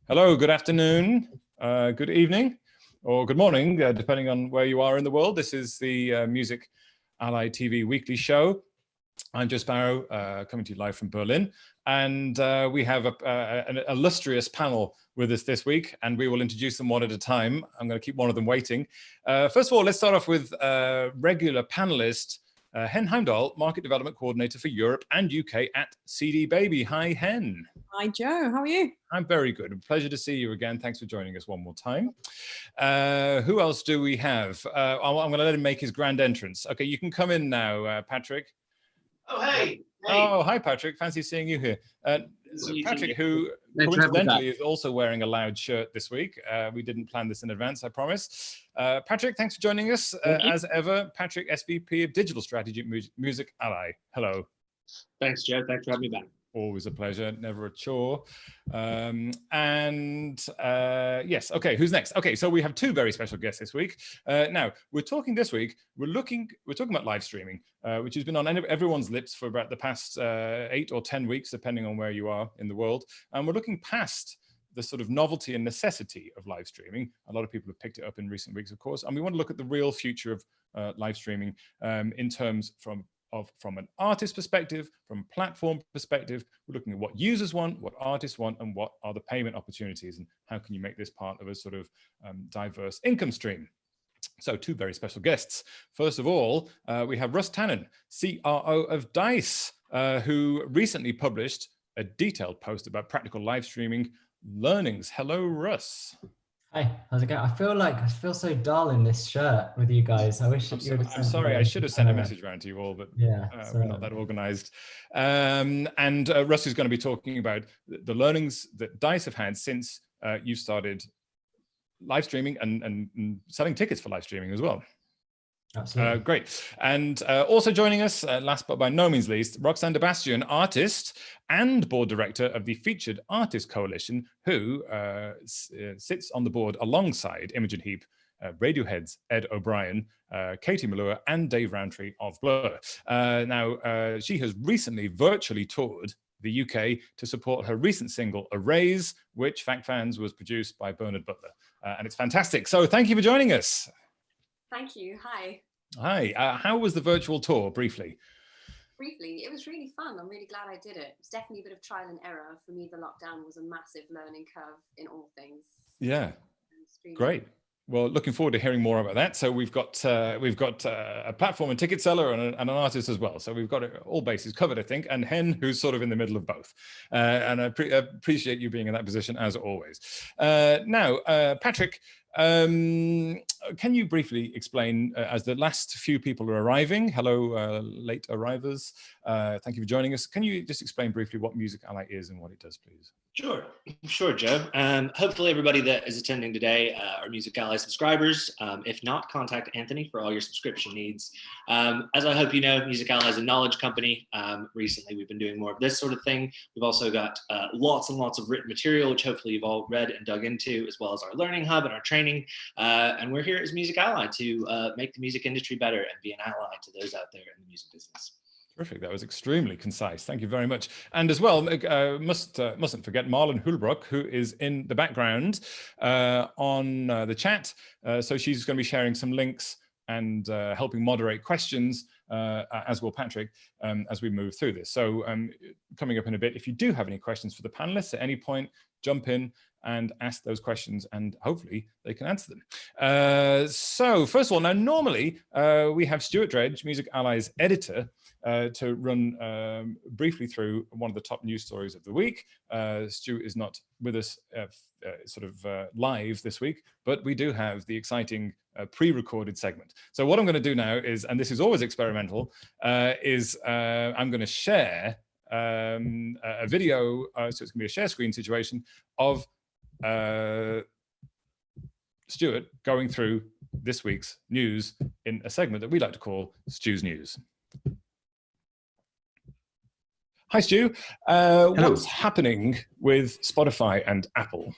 Hello, good afternoon, good evening, or good morning, depending on where you are in the world. This is the Music Ally TV weekly show. I'm Joe Sparrow, coming to you live from Berlin, and we have an illustrious panel with us this week, and we will introduce them one at a time. I'm going to keep one of them waiting. First of all, let's start off with regular panelist, Hen Heimdahl, Market Development Coordinator for Europe and UK at CD Baby. Hi, Hen. Hi, Joe. How are you? I'm very good. A pleasure to see you again. Thanks for joining us one more time. Who else do we have? I'm going to let him make his grand entrance. Okay, you can come in now, Patrick. Oh, hey. Oh, hi, Patrick. Fancy seeing you here. Patrick, who coincidentally is also wearing a Loud shirt this week. We didn't plan this in advance, I promise. Patrick, thanks for joining us. As ever, Patrick, SVP of Digital Strategy at Music Ally. Hello. Thanks, Joe. Thanks for having me back. Always a pleasure, never a chore. Yes, okay, who's next? Okay, so we have two very special guests this week. Now, we're talking about live streaming, which has been on everyone's lips for about the past 8 or 10 weeks, depending on where you are in the world. And we're looking past the sort of novelty and necessity of live streaming. A lot of people have picked it up in recent weeks, of course, and we want to look at the real future of live streaming in terms from an artist perspective, from a platform perspective. We're looking at what users want, what artists want, and what are the payment opportunities, and how can you make this part of a sort of diverse income stream. So two very special guests. First of all, we have Russ Tannen, CRO of DICE, who recently published a detailed post about practical live streaming learnings. Hello, Russ. Hi, how's it going? I feel so dull in this shirt with you guys. I wish I'm sorry, I should have sent a message around to you all, but yeah, we're not that organized. And Russ is going to be talking about the learnings that DICE have had since you started live streaming and selling tickets for live streaming as well. Absolutely. Great. And also joining us, last but by no means least, Roxanne Bastion, artist and board director of the Featured Artist Coalition, who sits on the board alongside Imogen Heap, Radiohead's Ed O'Brien, Katie Malua, and Dave Rowntree of Blur. Now, she has recently virtually toured the UK to support her recent single, Erase, which, fact fans, was produced by Bernard Butler. And it's fantastic. So thank you for joining us. Thank you. Hi. Hi. How was the virtual tour, briefly? Briefly, it was really fun. I'm really glad I did it. It's definitely a bit of trial and error. For me, the lockdown was a massive learning curve in all things. Yeah. Great. Well, looking forward to hearing more about that. So we've got a platform and ticket seller and an artist as well. So we've got all bases covered, I think. And Hen, who's sort of in the middle of both. And I appreciate you being in that position as always. Now, Patrick, can you briefly explain, as the last few people are arriving, hello, late arrivers, thank you for joining us. Can you just explain briefly what Music Ally is and what it does, please? Sure, Joe. Hopefully everybody that is attending today are Music Ally subscribers. If not, contact Anthony for all your subscription needs. As I hope you know, Music Ally is a knowledge company. Recently, we've been doing more of this sort of thing. We've also got lots and lots of written material, which hopefully you've all read and dug into, as well as our learning hub and our training. And we're here as Music Ally to make the music industry better and be an ally to those out there in the music business. Terrific. That was extremely concise. Thank you very much. And as well, mustn't forget Marlon Hulbrook, who is in the background on the chat. So she's going to be sharing some links and helping moderate questions, as will Patrick, as we move through this. So coming up in a bit, if you do have any questions for the panelists at any point, jump in and ask those questions, and hopefully they can answer them. So first of all, now normally we have Stuart Dredge, Music Ally's editor, to run briefly through one of the top news stories of the week. Stuart is not with us live this week, but we do have the exciting pre-recorded segment. So what I'm going to do now is, and this is always experimental, is I'm going to share a video, so it's going to be a share screen situation of Stuart going through this week's news in a segment that we like to call Stu's News. Hi, Stu. What's happening with Spotify and Apple?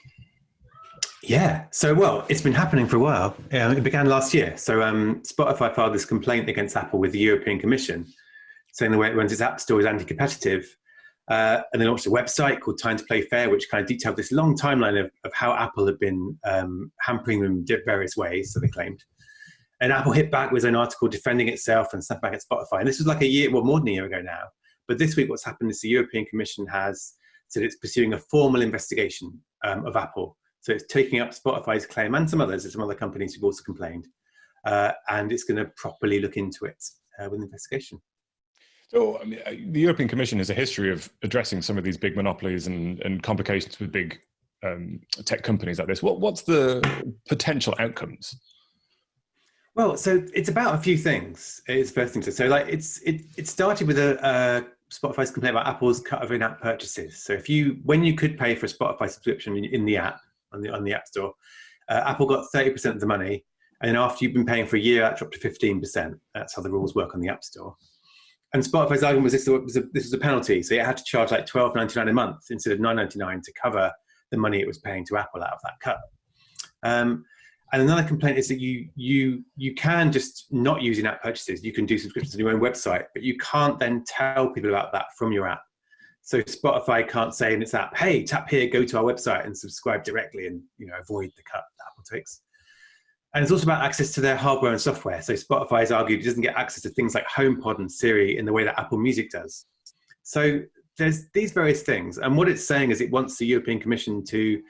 Yeah, so well, it's been happening for a while. It began last year. So Spotify filed this complaint against Apple with the European Commission, saying the way it runs its app store is anti-competitive. And they launched a website called Time to Play Fair, which kind of detailed this long timeline of how Apple had been hampering them in various ways, so they claimed. And Apple hit back with an article defending itself and snapped back at Spotify. And this was like a year, well, more than a year ago now. But this week, what's happened is the European Commission has said it's pursuing a formal investigation of Apple. So it's taking up Spotify's claim and some others, some other companies who've also complained. And it's going to properly look into it with an investigation. So I mean, the European Commission has a history of addressing some of these big monopolies and complications with big tech companies like this. What's the potential outcomes? Well, so it's about a few things. It's first thing to say. So like it started with a Spotify's complaint about Apple's cut of in-app purchases. So when you could pay for a Spotify subscription in the app on the App Store, Apple got 30% of the money, and then after you've been paying for a year, that dropped to 15%. That's how the rules work on the App Store. And Spotify's argument was this was a penalty, so it had to charge like $12.99 a month instead of $9.99 to cover the money it was paying to Apple out of that cut. And another complaint is that you can just not use in-app purchases. You can do subscriptions on your own website, but you can't then tell people about that from your app. So Spotify can't say in its app, "Hey, tap here, go to our website and subscribe directly," and avoid the cut that Apple takes. And it's also about access to their hardware and software. So Spotify has argued it doesn't get access to things like HomePod and Siri in the way that Apple Music does. So there's these various things. And what it's saying is it wants the European Commission to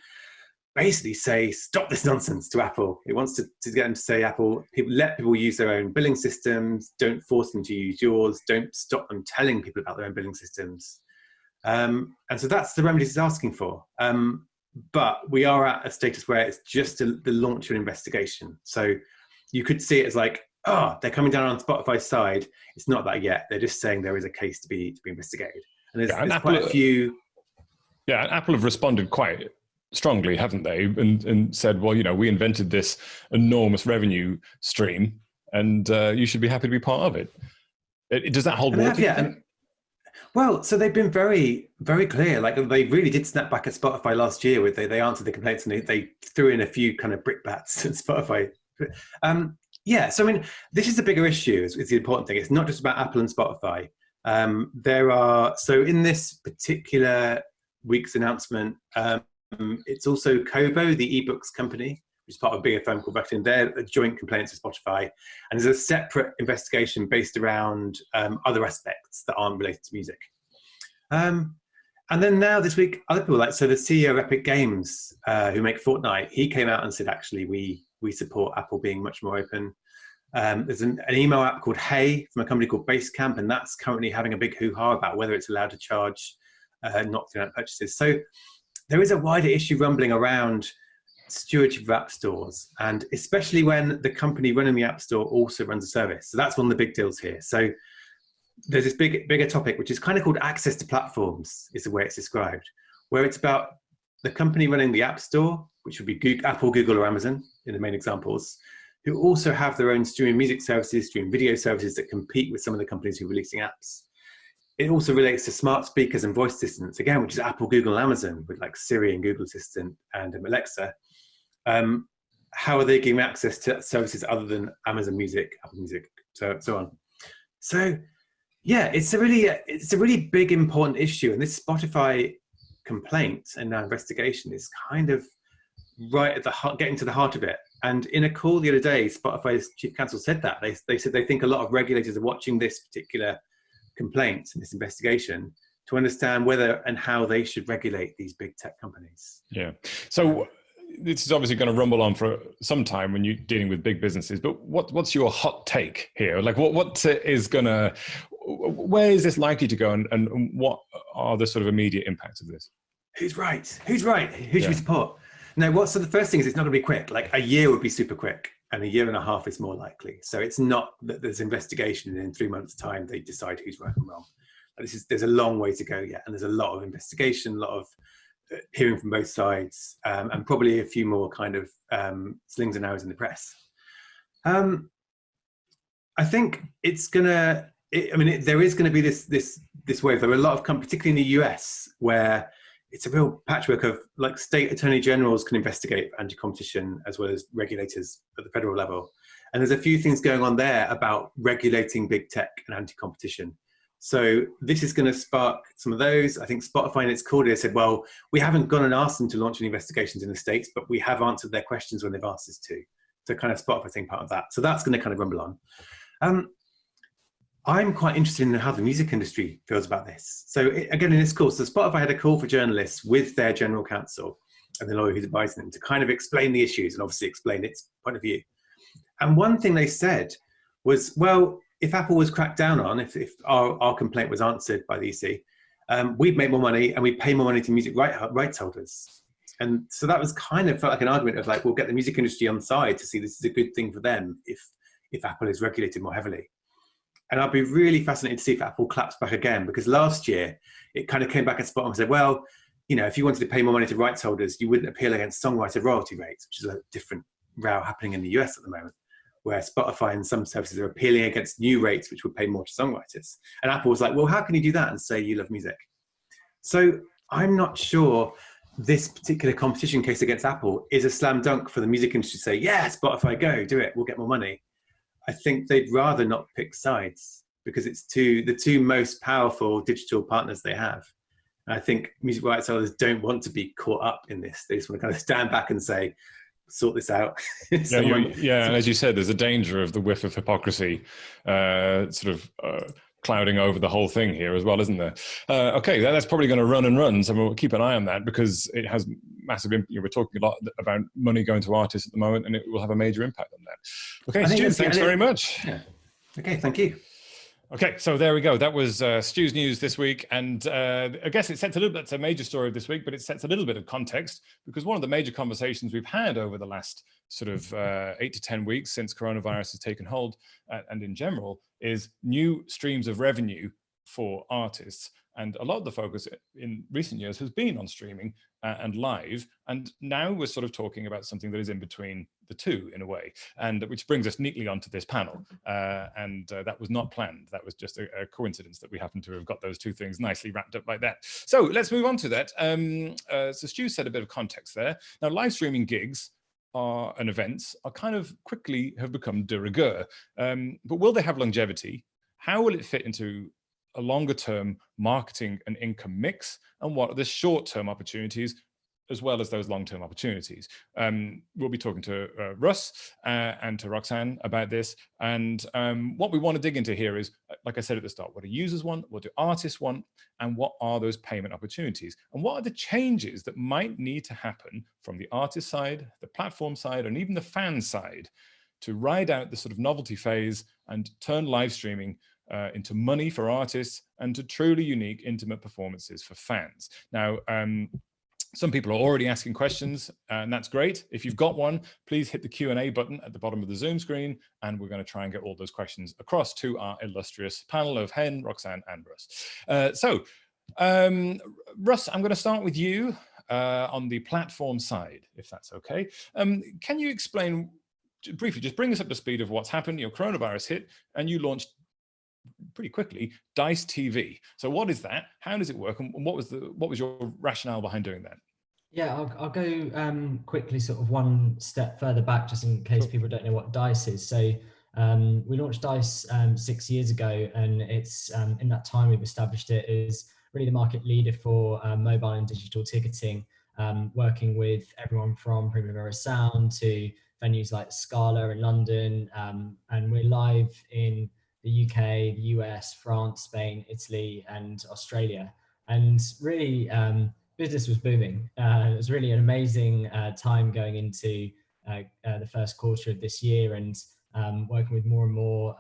basically say, stop this nonsense to Apple. It wants to get them to say, Apple, let people use their own billing systems. Don't force them to use yours. Don't stop them telling people about their own billing systems. And so that's the remedies it's asking for. But we are at a status where it's just the launch of an investigation. So you could see it as like, oh, they're coming down on Spotify's side. It's not that yet. They're just saying there is a case to be investigated. And there's quite a few. Yeah, and Apple have responded quite strongly, haven't they? And said, well, we invented this enormous revenue stream, and you should be happy to be part of it. Does that hold water? Well, so they've been very, very clear. Like they really did snap back at Spotify last year with they answered the complaints and they threw in a few kind of brickbats at Spotify. Yeah, so I mean, this is a bigger issue. Is the important thing. It's not just about Apple and Spotify. So in this particular week's announcement, it's also Kobo, the ebooks company, which is part of a bigger firm called Bastion. They're a joint complaint to Spotify, and there's a separate investigation based around other aspects that aren't related to music. And then now this week, other people so the CEO of Epic Games, who make Fortnite, he came out and said, actually, we support Apple being much more open. There's an email app called Hey from a company called Basecamp, and that's currently having a big hoo-ha about whether it's allowed to charge not through app purchases. So there is a wider issue rumbling around stewardship of app stores, and especially when the company running the app store also runs a service. So that's one of the big deals here. So there's this bigger topic, which is kind of called access to platforms, is the way it's described, where it's about the company running the app store, which would be Apple, Google, or Amazon in the main examples, who also have their own streaming music services, streaming video services that compete with some of the companies who are releasing apps. It also relates to smart speakers and voice assistants, again, which is Apple, Google, and Amazon, with like Siri and Google Assistant and Alexa. How are they giving access to services other than Amazon Music, Apple Music, so on? So yeah, it's a really big, important issue, and this Spotify complaint and now investigation is kind of right at the heart, getting to the heart of it. And in a call the other day, Spotify's chief counsel said that they said they think a lot of regulators are watching this particular complaint and this investigation to understand whether and how they should regulate these big tech companies. Yeah. So this is obviously going to rumble on for some time when you're dealing with big businesses, but what's your hot take here? Like what is going to, where is this likely to go, and what are the sort of immediate impacts of this? Who's right? Who should we support? No, so the first thing is it's not going to be quick. Like a year would be super quick, and a year and a half is more likely. So it's not that there's investigation and in 3 months' time they decide who's right and wrong. There's a long way to go yet, and there's a lot of investigation, a lot of hearing from both sides, and probably a few more kind of slings and arrows in the press. I think it's gonna. There is going to be this wave. There are a lot of companies, particularly in the US, where it's a real patchwork of like state attorney generals can investigate anti-competition as well as regulators at the federal level. And there's a few things going on there about regulating big tech and anti-competition. So this is going to spark some of those. I think Spotify in its call data said, well, we haven't gone and asked them to launch any investigations in the States, but we have answered their questions when they've asked us to. So kind of Spotify saying part of that. So that's going to kind of rumble on. I'm quite interested in how the music industry feels about this. So again, in this call, so Spotify had a call for journalists with their general counsel and the lawyer who's advising them to kind of explain the issues and obviously explain its point of view. And one thing they said was, well, if Apple was cracked down on, if our complaint was answered by the EC, we'd make more money and we'd pay more money to music rights holders. And so that was kind of felt like an argument of like, we'll get the music industry on side to see this is a good thing for them if Apple is regulated more heavily. And I'd be really fascinated to see if Apple claps back again, because last year it kind of came back at Spotify and said, well, you know, if you wanted to pay more money to rights holders, you wouldn't appeal against songwriter royalty rates, which is a different row happening in the US at the moment, where Spotify and some services are appealing against new rates, which would pay more to songwriters. And Apple was like, well, how can you do that and say you love music? So I'm not sure this particular competition case against Apple is a slam dunk for the music industry to say, yeah, Spotify, go, do it, we'll get more money. I think they'd rather not pick sides because it's the two most powerful digital partners they have. And I think music rights holders don't want to be caught up in this. They just want to kind of stand back and say, sort this out. And as you said, there's a danger of the whiff of hypocrisy clouding over the whole thing here as well, isn't there? Okay, that's probably going to run and run, so we'll keep an eye on that because it has massive impact. We're talking a lot about money going to artists at the moment, and it will have a major impact on that. Okay, Stu, thanks very much. Yeah. Okay, thank you. Okay, so there we go. That was Stu's news this week. And I guess it sets a little bit, it's a major story of this week, but it sets a little bit of context because one of the major conversations we've had over the last sort of 8 to 10 weeks since coronavirus has taken hold and in general is new streams of revenue for artists. And a lot of the focus in recent years has been on streaming and live. And now we're sort of talking about something that is in between the two in a way, and which brings us neatly onto this panel. That was not planned. That was just a coincidence that we happen to have got those two things nicely wrapped up like that. So let's move on to that. So Stu said a bit of context there. Now, live streaming gigs and events are kind of quickly have become de rigueur. But will they have longevity? How will it fit into a longer term marketing and income mix, and what are the short-term opportunities as well as those long-term opportunities? We'll be talking to Russ and to Roxanne about this. And what we want to dig into here is, like I said at the start, what do users want, what do artists want, and what are those payment opportunities? And what are the changes that might need to happen from the artist side, the platform side, and even the fan side to ride out the sort of novelty phase and turn live streaming into money for artists and to truly unique, intimate performances for fans. Now, some people are already asking questions, and that's great. If you've got one, please hit the Q&A button at the bottom of the Zoom screen, and we're going to try and get all those questions across to our illustrious panel of Hen, Roxanne, and Russ. Russ, I'm going to start with you on the platform side, if that's okay. Can you explain briefly, just bring us up to speed of what's happened? Your coronavirus hit, and you launched pretty quickly Dice TV. So what is that? How does it work? And what was your rationale behind doing that? Yeah, I'll go quickly sort of one step further back just in case people don't know what Dice is. So we launched Dice 6 years ago, and it's in that time we've established it as really the market leader for mobile and digital ticketing, working with everyone from Primavera Sound to venues like Scala in London, and we're live in the UK, the US, France, Spain, Italy, and Australia. And really, business was booming. It was really an amazing time going into the first quarter of this year, and working with more and more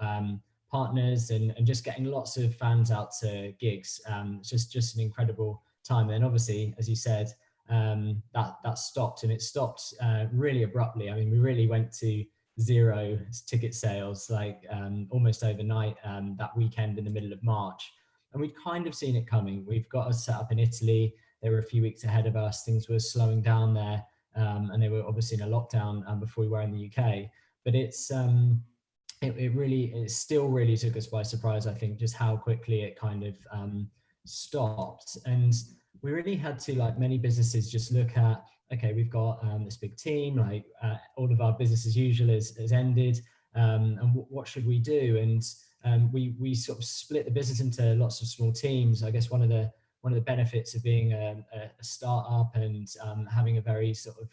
partners and just getting lots of fans out to gigs. Just an incredible time. And obviously, as you said, that stopped, and it stopped really abruptly. I mean, we really went to zero ticket sales like almost overnight that weekend in the middle of March, and we'd kind of seen it coming. We've got us set up in Italy. They were a few weeks ahead of us. Things were slowing down there, and they were obviously in a lockdown before we were in the UK. But it still really took us by surprise, I think, just how quickly it kind of stopped. And we really had to, like many businesses, just look at, okay, we've got this big team, all of our business as usual has ended, and what should we do? And we sort of split the business into lots of small teams. I guess one of the benefits of being a startup and having a very sort of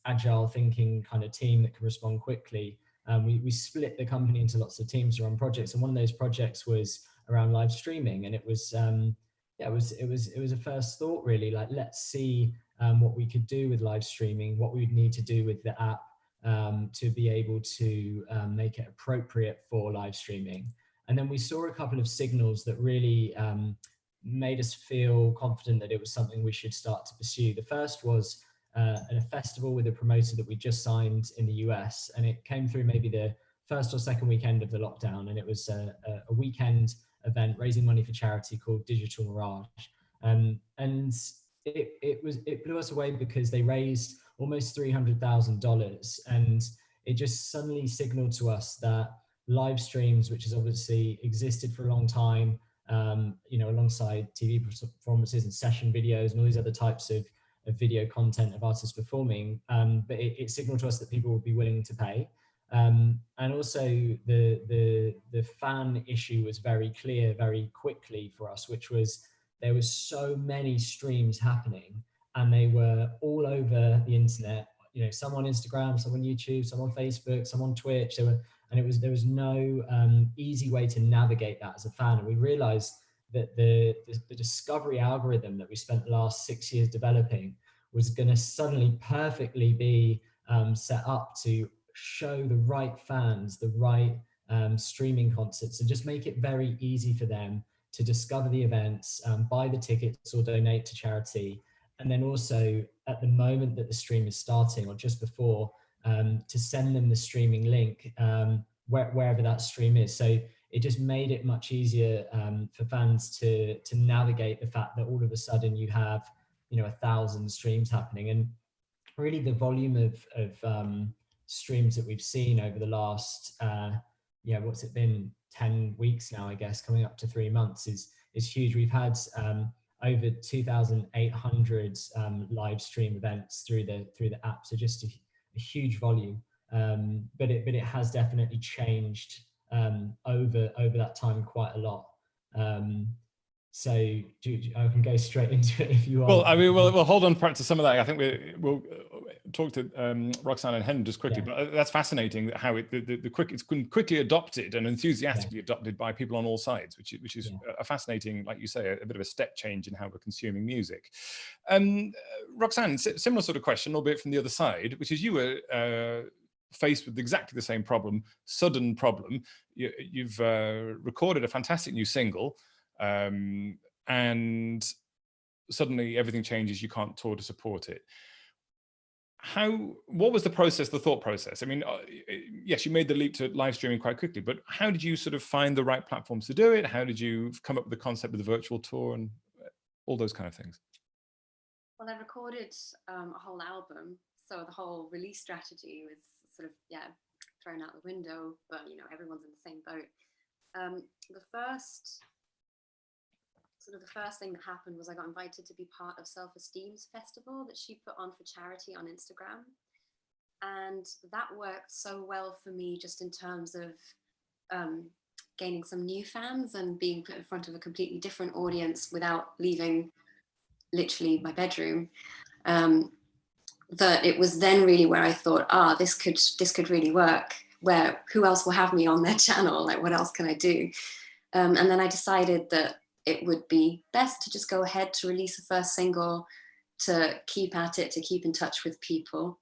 agile thinking kind of team that can respond quickly, we split the company into lots of teams to run projects. And one of those projects was around live streaming, and it was it was a first thought, really, like, let's see what we could do with live streaming, what we would need to do with the app to be able to make it appropriate for live streaming. And then we saw a couple of signals that really made us feel confident that it was something we should start to pursue. The first was at a festival with a promoter that we just signed in the US, and it came through maybe the first or second weekend of the lockdown, and it was a weekend event raising money for charity called Digital Mirage. And it blew us away because they raised almost $300,000, and it just suddenly signaled to us that live streams, which has obviously existed for a long time, alongside TV performances and session videos and all these other types of video content of artists performing, but it signaled to us that people would be willing to pay. And also the fan issue was very clear very quickly for us, which was there was so many streams happening, and they were all over the internet. Some on Instagram, some on YouTube, some on Facebook, some on Twitch. There was no easy way to navigate that as a fan. And we realized that the discovery algorithm that we spent the last 6 years developing was going to suddenly perfectly be set up to show the right fans the right streaming concerts, and just make it very easy for them to discover the events, buy the tickets or donate to charity. And then also at the moment that the stream is starting or just before, to send them the streaming link wherever that stream is. So it just made it much easier for fans to navigate the fact that all of a sudden you have 1,000 streams happening. And really the volume of streams that we've seen over the last what's it been, 10 weeks now, I guess, coming up to 3 months is huge. We've had over 2,800 live stream events through the app, so just a huge volume. But it has definitely changed over that time quite a lot. So I can go straight into it if you want. Well, I mean, we'll hold on perhaps to some of that. I think we'll talk to Roxanne and Hen just quickly, but that's fascinating how it's been quickly adopted and enthusiastically adopted by people on all sides, which is a fascinating, like you say, a bit of a step change in how we're consuming music. Roxanne, similar sort of question, albeit from the other side, which is you were faced with exactly the same problem, sudden problem. You've recorded a fantastic new single, and suddenly everything changes. You can't tour to support it. What was the process, the thought process? I mean, yes, you made the leap to live streaming quite quickly, but how did you sort of find the right platforms to do it? How did you come up with the concept of the virtual tour and all those kind of things? Well, I recorded a whole album, so the whole release strategy was sort of, thrown out the window, but everyone's in the same boat. The first thing that happened was I got invited to be part of Self-Esteem's festival that she put on for charity on Instagram. And that worked so well for me, just in terms of gaining some new fans and being put in front of a completely different audience without leaving literally my bedroom. That it was then really where I thought, this could really work. Who else will have me on their channel? Like, what else can I do? And then I decided that it would be best to just go ahead to release a first single, to keep at it, to keep in touch with people.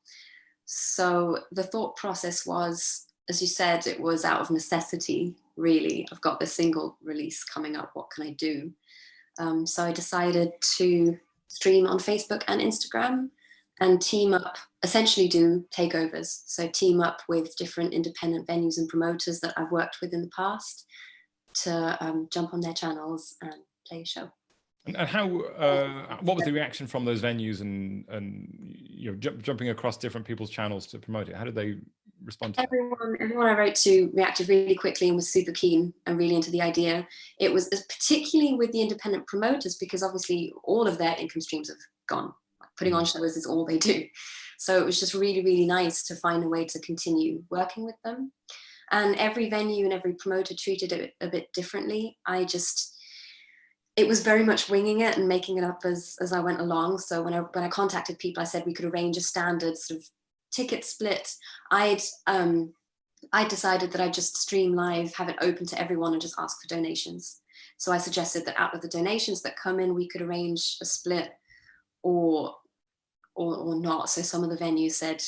So the thought process was, as you said, it was out of necessity, really. I've got this single release coming up, what can I do? So I decided to stream on Facebook and Instagram and team up, essentially do takeovers. So team up with different independent venues and promoters that I've worked with in the past to jump on their channels and play a show. And how? What was the reaction from those venues and jumping across different people's channels to promote it? How did they respond to everyone I wrote to reacted really quickly and was super keen and really into the idea. It was particularly with the independent promoters, because obviously all of their income streams have gone. Putting on shows is all they do. So it was just really, really nice to find a way to continue working with them. And every venue and every promoter treated it a bit differently. It was very much winging it and making it up as I went along. So when I contacted people, I said we could arrange a standard sort of ticket split. I decided that I'd just stream live, have it open to everyone, and just ask for donations. So I suggested that out of the donations that come in, we could arrange a split or not. So some of the venues said,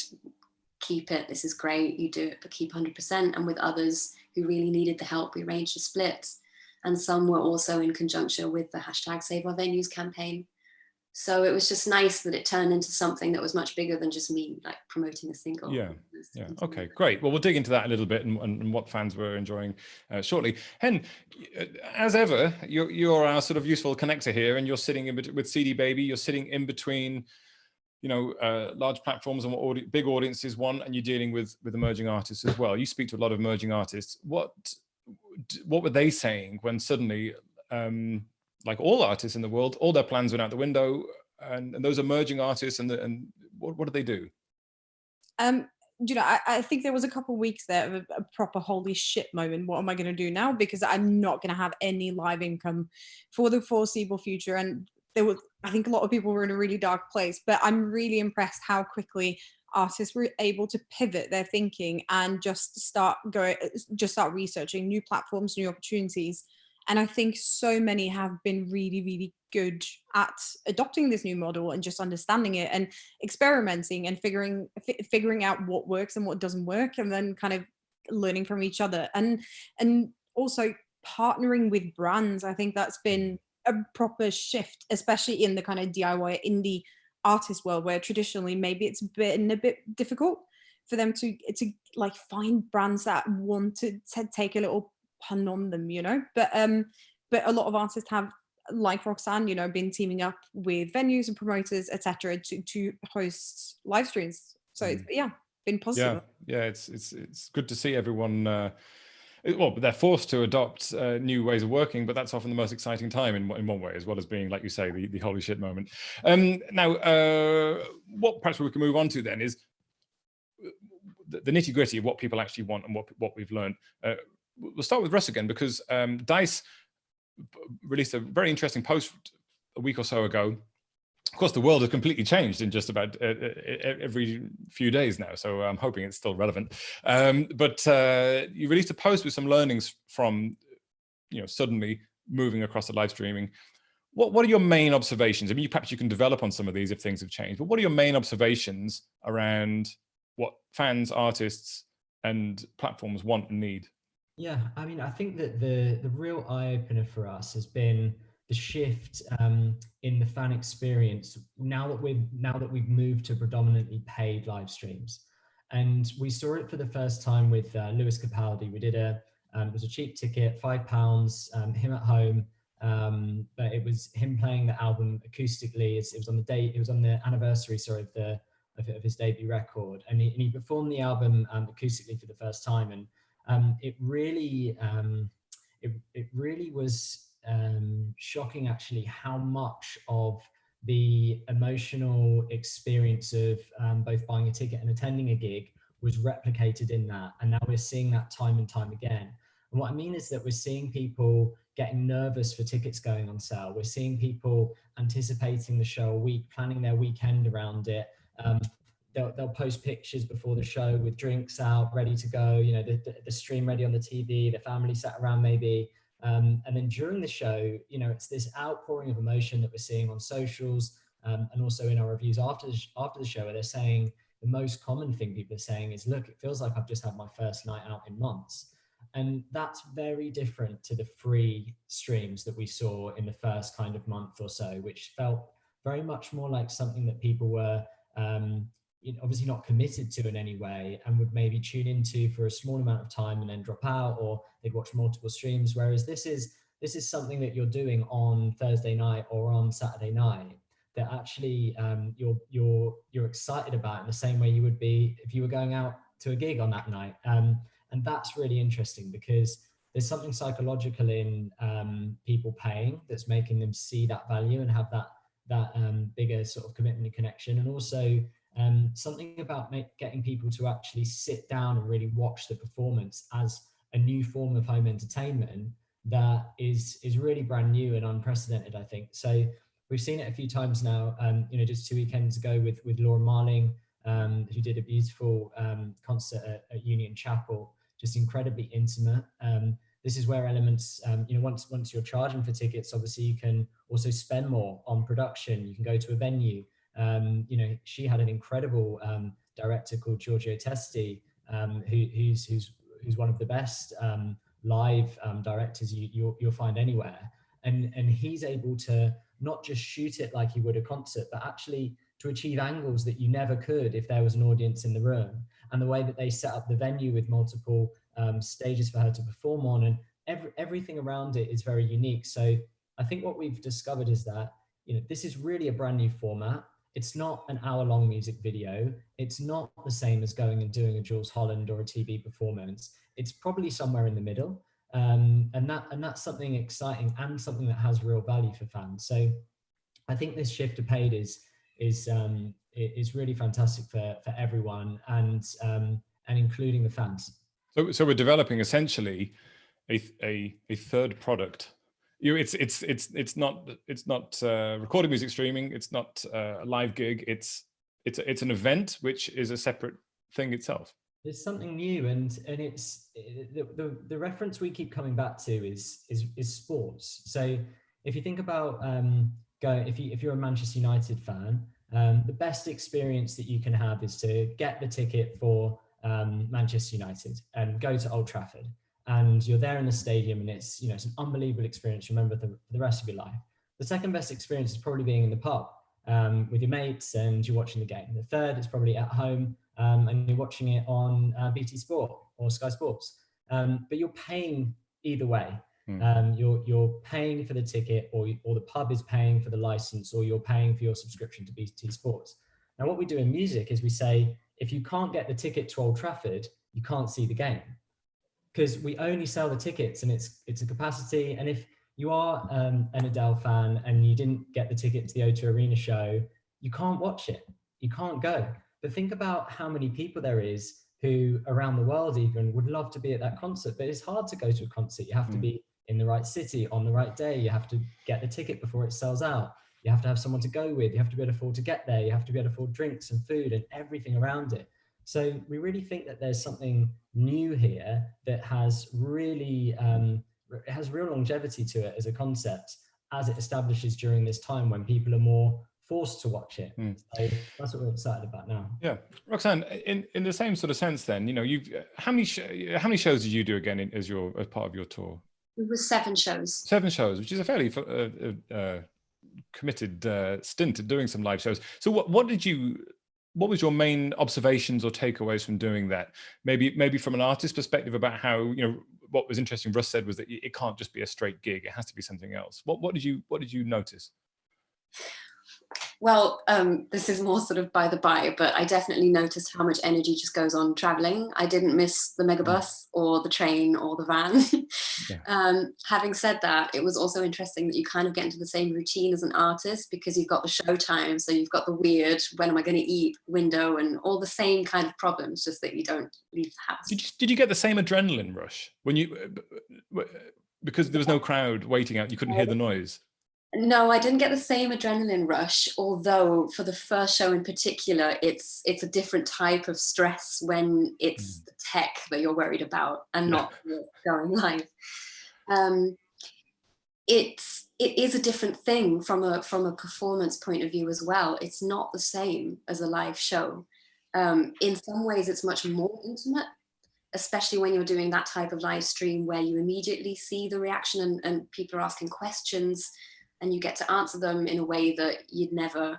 keep it, this is great, you do it, but keep 100%. And with others who really needed the help, we arranged a split. And some were also in conjunction with the hashtag Save Our Venues campaign. So it was just nice that it turned into something that was much bigger than just me like promoting a single. Yeah. Okay, great. Well, we'll dig into that a little bit and what fans were enjoying shortly. Hen, as ever, you're our sort of useful connector here, and you're sitting in with CD Baby. You're sitting in between, you know, large platforms and what big audiences want, and you're dealing with emerging artists as well. You speak to a lot of emerging artists. What were they saying when suddenly, like all artists in the world, all their plans went out the window, and those emerging artists and what did they do? You know, I think there was a couple of weeks there of a proper holy shit moment. What am I going to do now? Because I'm not going to have any live income for the foreseeable future. And I think a lot of people were in a really dark place, but I'm really impressed how quickly artists were able to pivot their thinking and just start researching new platforms, new opportunities. And I think so many have been really, really good at adopting this new model and just understanding it and experimenting and figuring out what works and what doesn't work, and then kind of learning from each other and also partnering with brands. I think that's been a proper shift, especially in the kind of DIY indie artist world, where traditionally maybe it's been a bit difficult for them to like find brands that want to take a little pun on them, you know, but a lot of artists have, like Roxanne, you know, been teaming up with venues and promoters, etc., to host live streams. So it's, been positive. Yeah, it's good to see everyone. Well, they're forced to adopt new ways of working, but that's often the most exciting time in one way, as well as being, like you say, the holy shit moment. Now, what perhaps we can move on to then is the nitty gritty of what people actually want and what we've learned. We'll start with Russ again, because DICE released a very interesting post a week or so ago. Of course, the world has completely changed in just about every few days now, so I'm hoping it's still relevant. But you released a post with some learnings from, you know, suddenly moving across to live streaming. What are your main observations? I mean, perhaps you can develop on some of these if things have changed, but what are your main observations around what fans, artists, and platforms want and need? Yeah, I mean, I think that the real eye-opener for us has been the shift in the fan experience now that we've moved to predominantly paid live streams. And we saw it for the first time with Lewis Capaldi. We did it was a cheap ticket, £5, him at home, but it was him playing the album acoustically. It was on the anniversary, sorry, of his debut record, and he performed the album acoustically for the first time, and it really was shocking actually how much of the emotional experience of both buying a ticket and attending a gig was replicated in that. And now we're seeing that time and time again. And what I mean is that we're seeing people getting nervous for tickets going on sale. We're seeing people anticipating the show a week, planning their weekend around it. They'll post pictures before the show with drinks out, ready to go, you know, the stream ready on the TV, the family sat around maybe. And then during the show, you know, it's this outpouring of emotion that we're seeing on socials and also in our reviews after the show, where they're saying the most common thing people are saying is, look, it feels like I've just had my first night out in months. And that's very different to the free streams that we saw in the first kind of month or so, which felt very much more like something that people were obviously not committed to in any way, and would maybe tune into for a small amount of time and then drop out, or they'd watch multiple streams. Whereas this is something that you're doing on Thursday night or on Saturday night that actually you're excited about in the same way you would be if you were going out to a gig on that night. And that's really interesting, because there's something psychological in people paying that's making them see that value and have that bigger sort of commitment and connection. And also something about getting people to actually sit down and really watch the performance as a new form of home entertainment that is really brand new and unprecedented, I think. So we've seen it a few times now, you know, just 2 weekends ago with Laura Marling, who did a beautiful concert at Union Chapel, just incredibly intimate. This is where elements, you know, once you're charging for tickets, obviously you can also spend more on production. You can go to a venue. You know, she had an incredible director called Giorgio Testi, who's one of the best live directors you'll find anywhere. And he's able to not just shoot it like he would a concert, but actually to achieve angles that you never could if there was an audience in the room. And the way that they set up the venue with multiple stages for her to perform on, and everything around it is very unique. So I think what we've discovered is that, you know, this is really a brand new format. It's not an hour-long music video. It's not the same as going and doing a Jules Holland or a TV performance. It's probably somewhere in the middle. And that's something exciting and something that has real value for fans. So I think this shift to paid is really fantastic for everyone, and including the fans. So we're developing essentially a third product. It's not recorded music streaming. It's not a live gig. It's an event which is a separate thing itself. There's something new, and it's the reference we keep coming back to is sports. So if you think about if you're a Manchester United fan, the best experience that you can have is to get the ticket for Manchester United and go to Old Trafford, and you're there in the stadium, and it's an unbelievable experience you remember for the rest of your life. The second best experience is probably being in the pub with your mates and you're watching the game. The third is probably at home and you're watching it on BT Sport or Sky Sports, but you're paying either way. You're paying for the ticket, or the pub is paying for the license, or you're paying for your subscription to BT Sports. Now, what we do in music is we say, if you can't get the ticket to Old Trafford, you can't see the game, because we only sell the tickets, and it's a capacity. And if you are an Adele fan and you didn't get the ticket to the O2 Arena show, you can't watch it. You can't go. But think about how many people there is who around the world even would love to be at that concert, but it's hard to go to a concert. You have to be in the right city on the right day. You have to get the ticket before it sells out. You have to have someone to go with. You have to be able to afford to get there. You have to be able to afford drinks and food and everything around it. So we really think that there's something new here that has really, it has real longevity to it as a concept, as it establishes during this time when people are more forced to watch it. So that's what we're excited about now. Yeah, Roxanne, in the same sort of sense, then, you've how many shows did you do again as part of your tour? It was 7 shows. 7 shows, which is a fairly committed stint at doing some live shows. So what was your main observations or takeaways from doing that? Maybe from an artist perspective about how, what was interesting, Russ said, was that it can't just be a straight gig. It has to be something else. What did you notice? Well, this is more sort of by the by, but I definitely noticed how much energy just goes on traveling. I didn't miss the megabus or the train or the van. Yeah. Having said that, it was also interesting that you kind of get into the same routine as an artist, because you've got the show time, so you've got the weird, when am I going to eat window, and all the same kind of problems, just that you don't leave the house. Did you get the same adrenaline rush because there was no crowd waiting out, you couldn't hear the noise? No, I didn't get the same adrenaline rush, although for the first show in particular, it's a different type of stress when it's the tech that you're worried about and not going live. It is a different thing from a performance point of view as well. It's not the same as a live show. In some ways, it's much more intimate, especially when you're doing that type of live stream where you immediately see the reaction and people are asking questions, and you get to answer them in a way that you'd never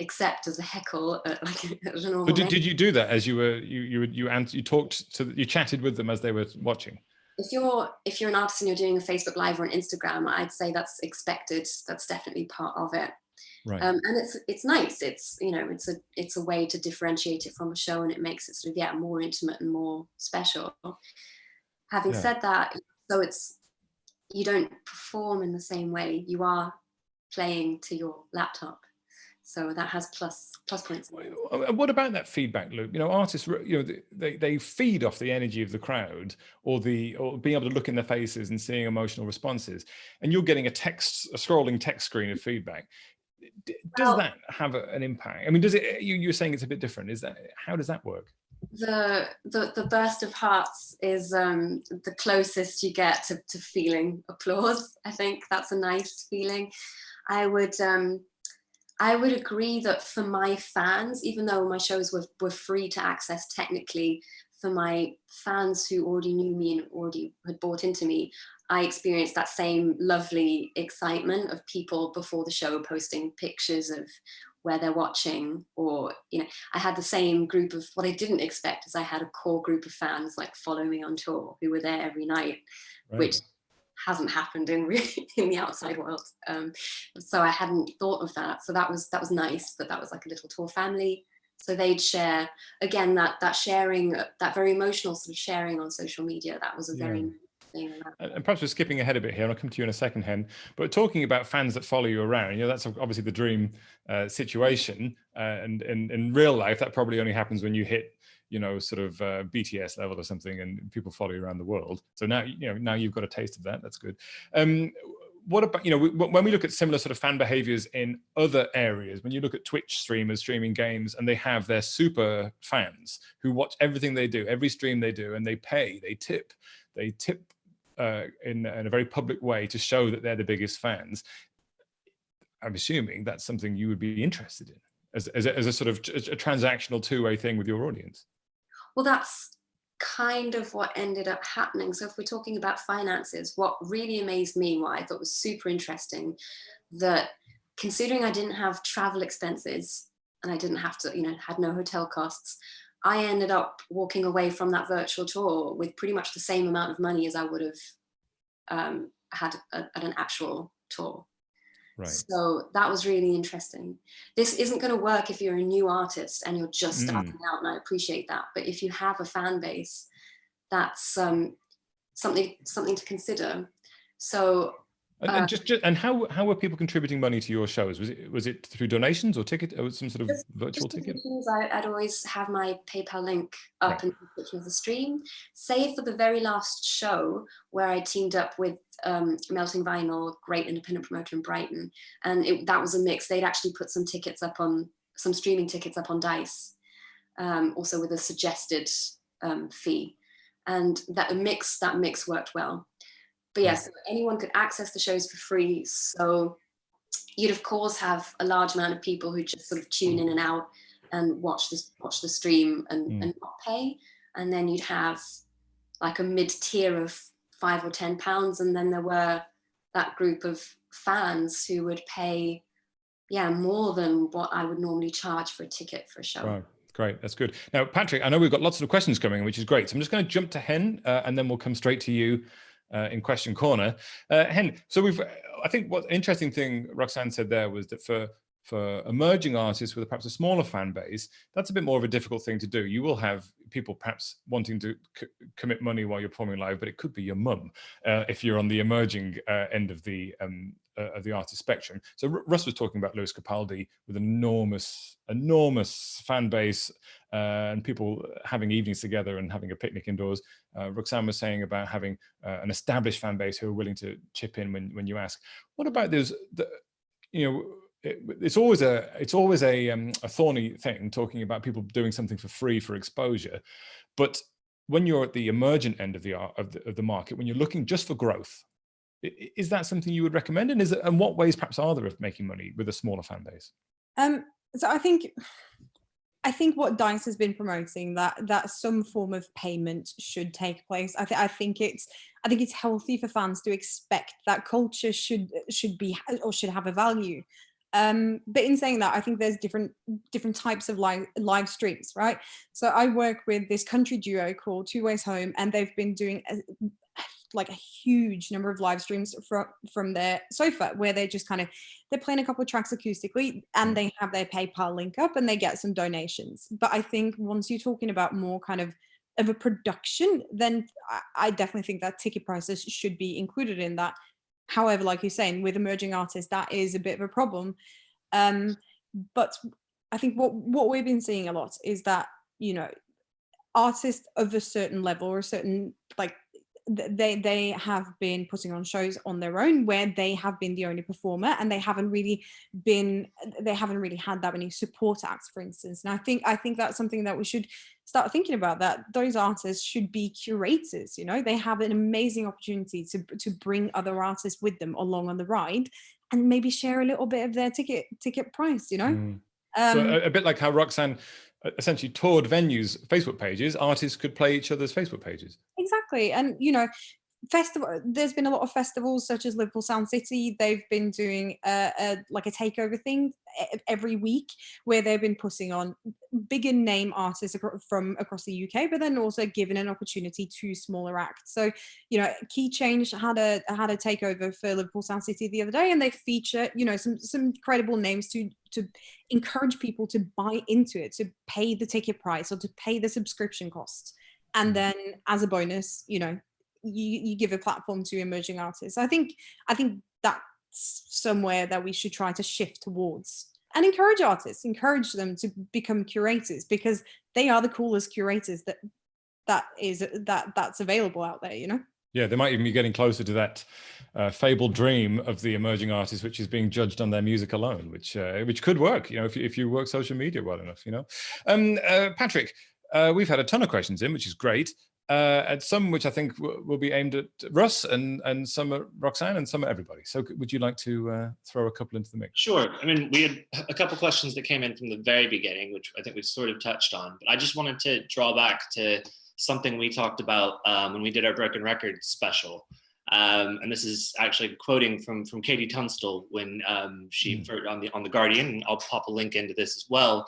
accept as a heckle, like as a normal. But did you do that as you chatted with them as they were watching? If you're an artist and you're doing a Facebook Live or an Instagram, I'd say that's expected. That's definitely part of it. Right. And it's nice. It's it's a way to differentiate it from a show, and it makes it sort of more intimate and more special. Having said that, so you don't perform in the same way. You are playing to your laptop, So that has plus points. What about that feedback loop? You know, artists, you know, they feed off the energy of the crowd, or being able to look in their faces and seeing emotional responses, and you're getting a scrolling text screen of feedback. Does that have an impact? I mean, does it? You're saying it's a bit different. How does that work? The burst of hearts is the closest you get to feeling applause. I think that's a nice feeling. I would agree that for my fans, even though my shows were free to access technically, for my fans who already knew me and already had bought into me, I experienced that same lovely excitement of people before the show posting pictures of where they're watching, or, you know, I had the same group of, what I didn't expect is I had a core group of fans like follow me on tour who were there every night, right, which hasn't happened in the outside world. So I hadn't thought of that. So that was nice, that was like a little tour family. So they'd share, again, that sharing, that very emotional sort of sharing on social media. That was a very nice thing. And perhaps we're skipping ahead a bit here, and I'll come to you in a second, Hen. But talking about fans that follow you around, you know, that's obviously the dream situation. And in real life, that probably only happens when you hit, you know, sort of BTS level or something, and people follow you around the world. So now, you know, now you've got a taste of that. That's good. What about, you know, when we look at similar sort of fan behaviors in other areas, when you look at Twitch streamers streaming games, and they have their super fans who watch everything they do, every stream they do, and they tip in a very public way to show that they're the biggest fans. I'm assuming that's something you would be interested in as a sort of a transactional two-way thing with your audience. Well, that's kind of what ended up happening. So if we're talking about finances, what really amazed me, what I thought was super interesting, that considering I didn't have travel expenses and I didn't have to, you know, had no hotel costs, I ended up walking away from that virtual tour with pretty much the same amount of money as I would have had at an actual tour. Right. So that was really interesting. This isn't going to work if you're a new artist and you're just starting out, and I appreciate that. But if you have a fan base, that's something to consider. So and how were people contributing money to your shows? Was it through donations or ticket, or some sort of virtual ticket? I'd always have my PayPal link up in the description of the stream, save for the very last show where I teamed up with Melting Vinyl, great independent promoter in Brighton, and that was a mix. They'd actually put some streaming tickets up on Dice, also with a suggested fee, and that mix worked well. But yes, anyone could access the shows for free. So you'd of course have a large amount of people who just sort of tune in and out and watch the stream and not pay. And then you'd have like a mid-tier of £5 or £10. And then there were that group of fans who would pay, more than what I would normally charge for a ticket for a show. Right. Great, that's good. Now, Patrick, I know we've got lots of questions coming, which is great. So I'm just going to jump to Hen, and then we'll come straight to you in question corner. Hen, so I think what interesting thing Roxanne said there was that for emerging artists with perhaps a smaller fan base, that's a bit more of a difficult thing to do. You will have people perhaps wanting to commit money while you're performing live, but it could be your mum if you're on the emerging end of the artist spectrum. So Russ was talking about Lewis Capaldi with an enormous fan base and people having evenings together and having a picnic indoors. Roxanne was saying about having an established fan base who are willing to chip in when you ask. What about those? It's always a thorny thing talking about people doing something for free for exposure, but when you're at the emergent end of the market, when you're looking just for growth, is that something you would recommend? And what ways perhaps are there of making money with a smaller fan base? So I think what Dice has been promoting, that some form of payment should take place. I think it's healthy for fans to expect that culture should be or should have a value. But in saying that, I think there's different types of live streams, right? So I work with this country duo called Two Ways Home, and they've been doing a huge number of live streams from their sofa, where they're playing a couple of tracks acoustically, and they have their PayPal link up and they get some donations. But I think once you're talking about more kind of a production, then I definitely think that ticket prices should be included in that. However, like you're saying, with emerging artists, that is a bit of a problem. But I think what we've been seeing a lot is that, you know, artists of a certain level or a certain, like, they have been putting on shows on their own where they have been the only performer, and they haven't really had that many support acts, for instance. And I think that's something that we should start thinking about, that those artists should be curators. You know, they have an amazing opportunity to bring other artists with them along on the ride, and maybe share a little bit of their ticket price, you know. So a bit like how Roxanne essentially toured venues, Facebook pages, artists could play each other's Facebook pages. Exactly. And, you know, there's been a lot of festivals such as Liverpool Sound City. They've been doing like a takeover thing every week, where they've been putting on bigger name artists from across the UK, but then also giving an opportunity to smaller acts. So, you know, Key Change had a takeover for Liverpool Sound City the other day, and they feature, you know, some credible names to encourage people to buy into it, to pay the ticket price or to pay the subscription costs. And then as a bonus, you know, you give a platform to emerging artists. I think that's somewhere that we should try to shift towards, and encourage artists, encourage them to become curators, because they are the coolest curators that's available out there, you know. Yeah, they might even be getting closer to that fabled dream of the emerging artist, which is being judged on their music alone, which could work, you know, if you work social media well enough, you know. Patrick, we've had a ton of questions in, which is great. And some which I think will be aimed at Russ, and some at Roxanne, and some at everybody. So would you like to throw a couple into the mix? Sure. I mean, we had a couple questions that came in from the very beginning, which I think we've sort of touched on, but I just wanted to draw back to something we talked about when we did our Broken Records special. And this is actually quoting from Katie Tunstall when she on the Guardian, and I'll pop a link into this as well.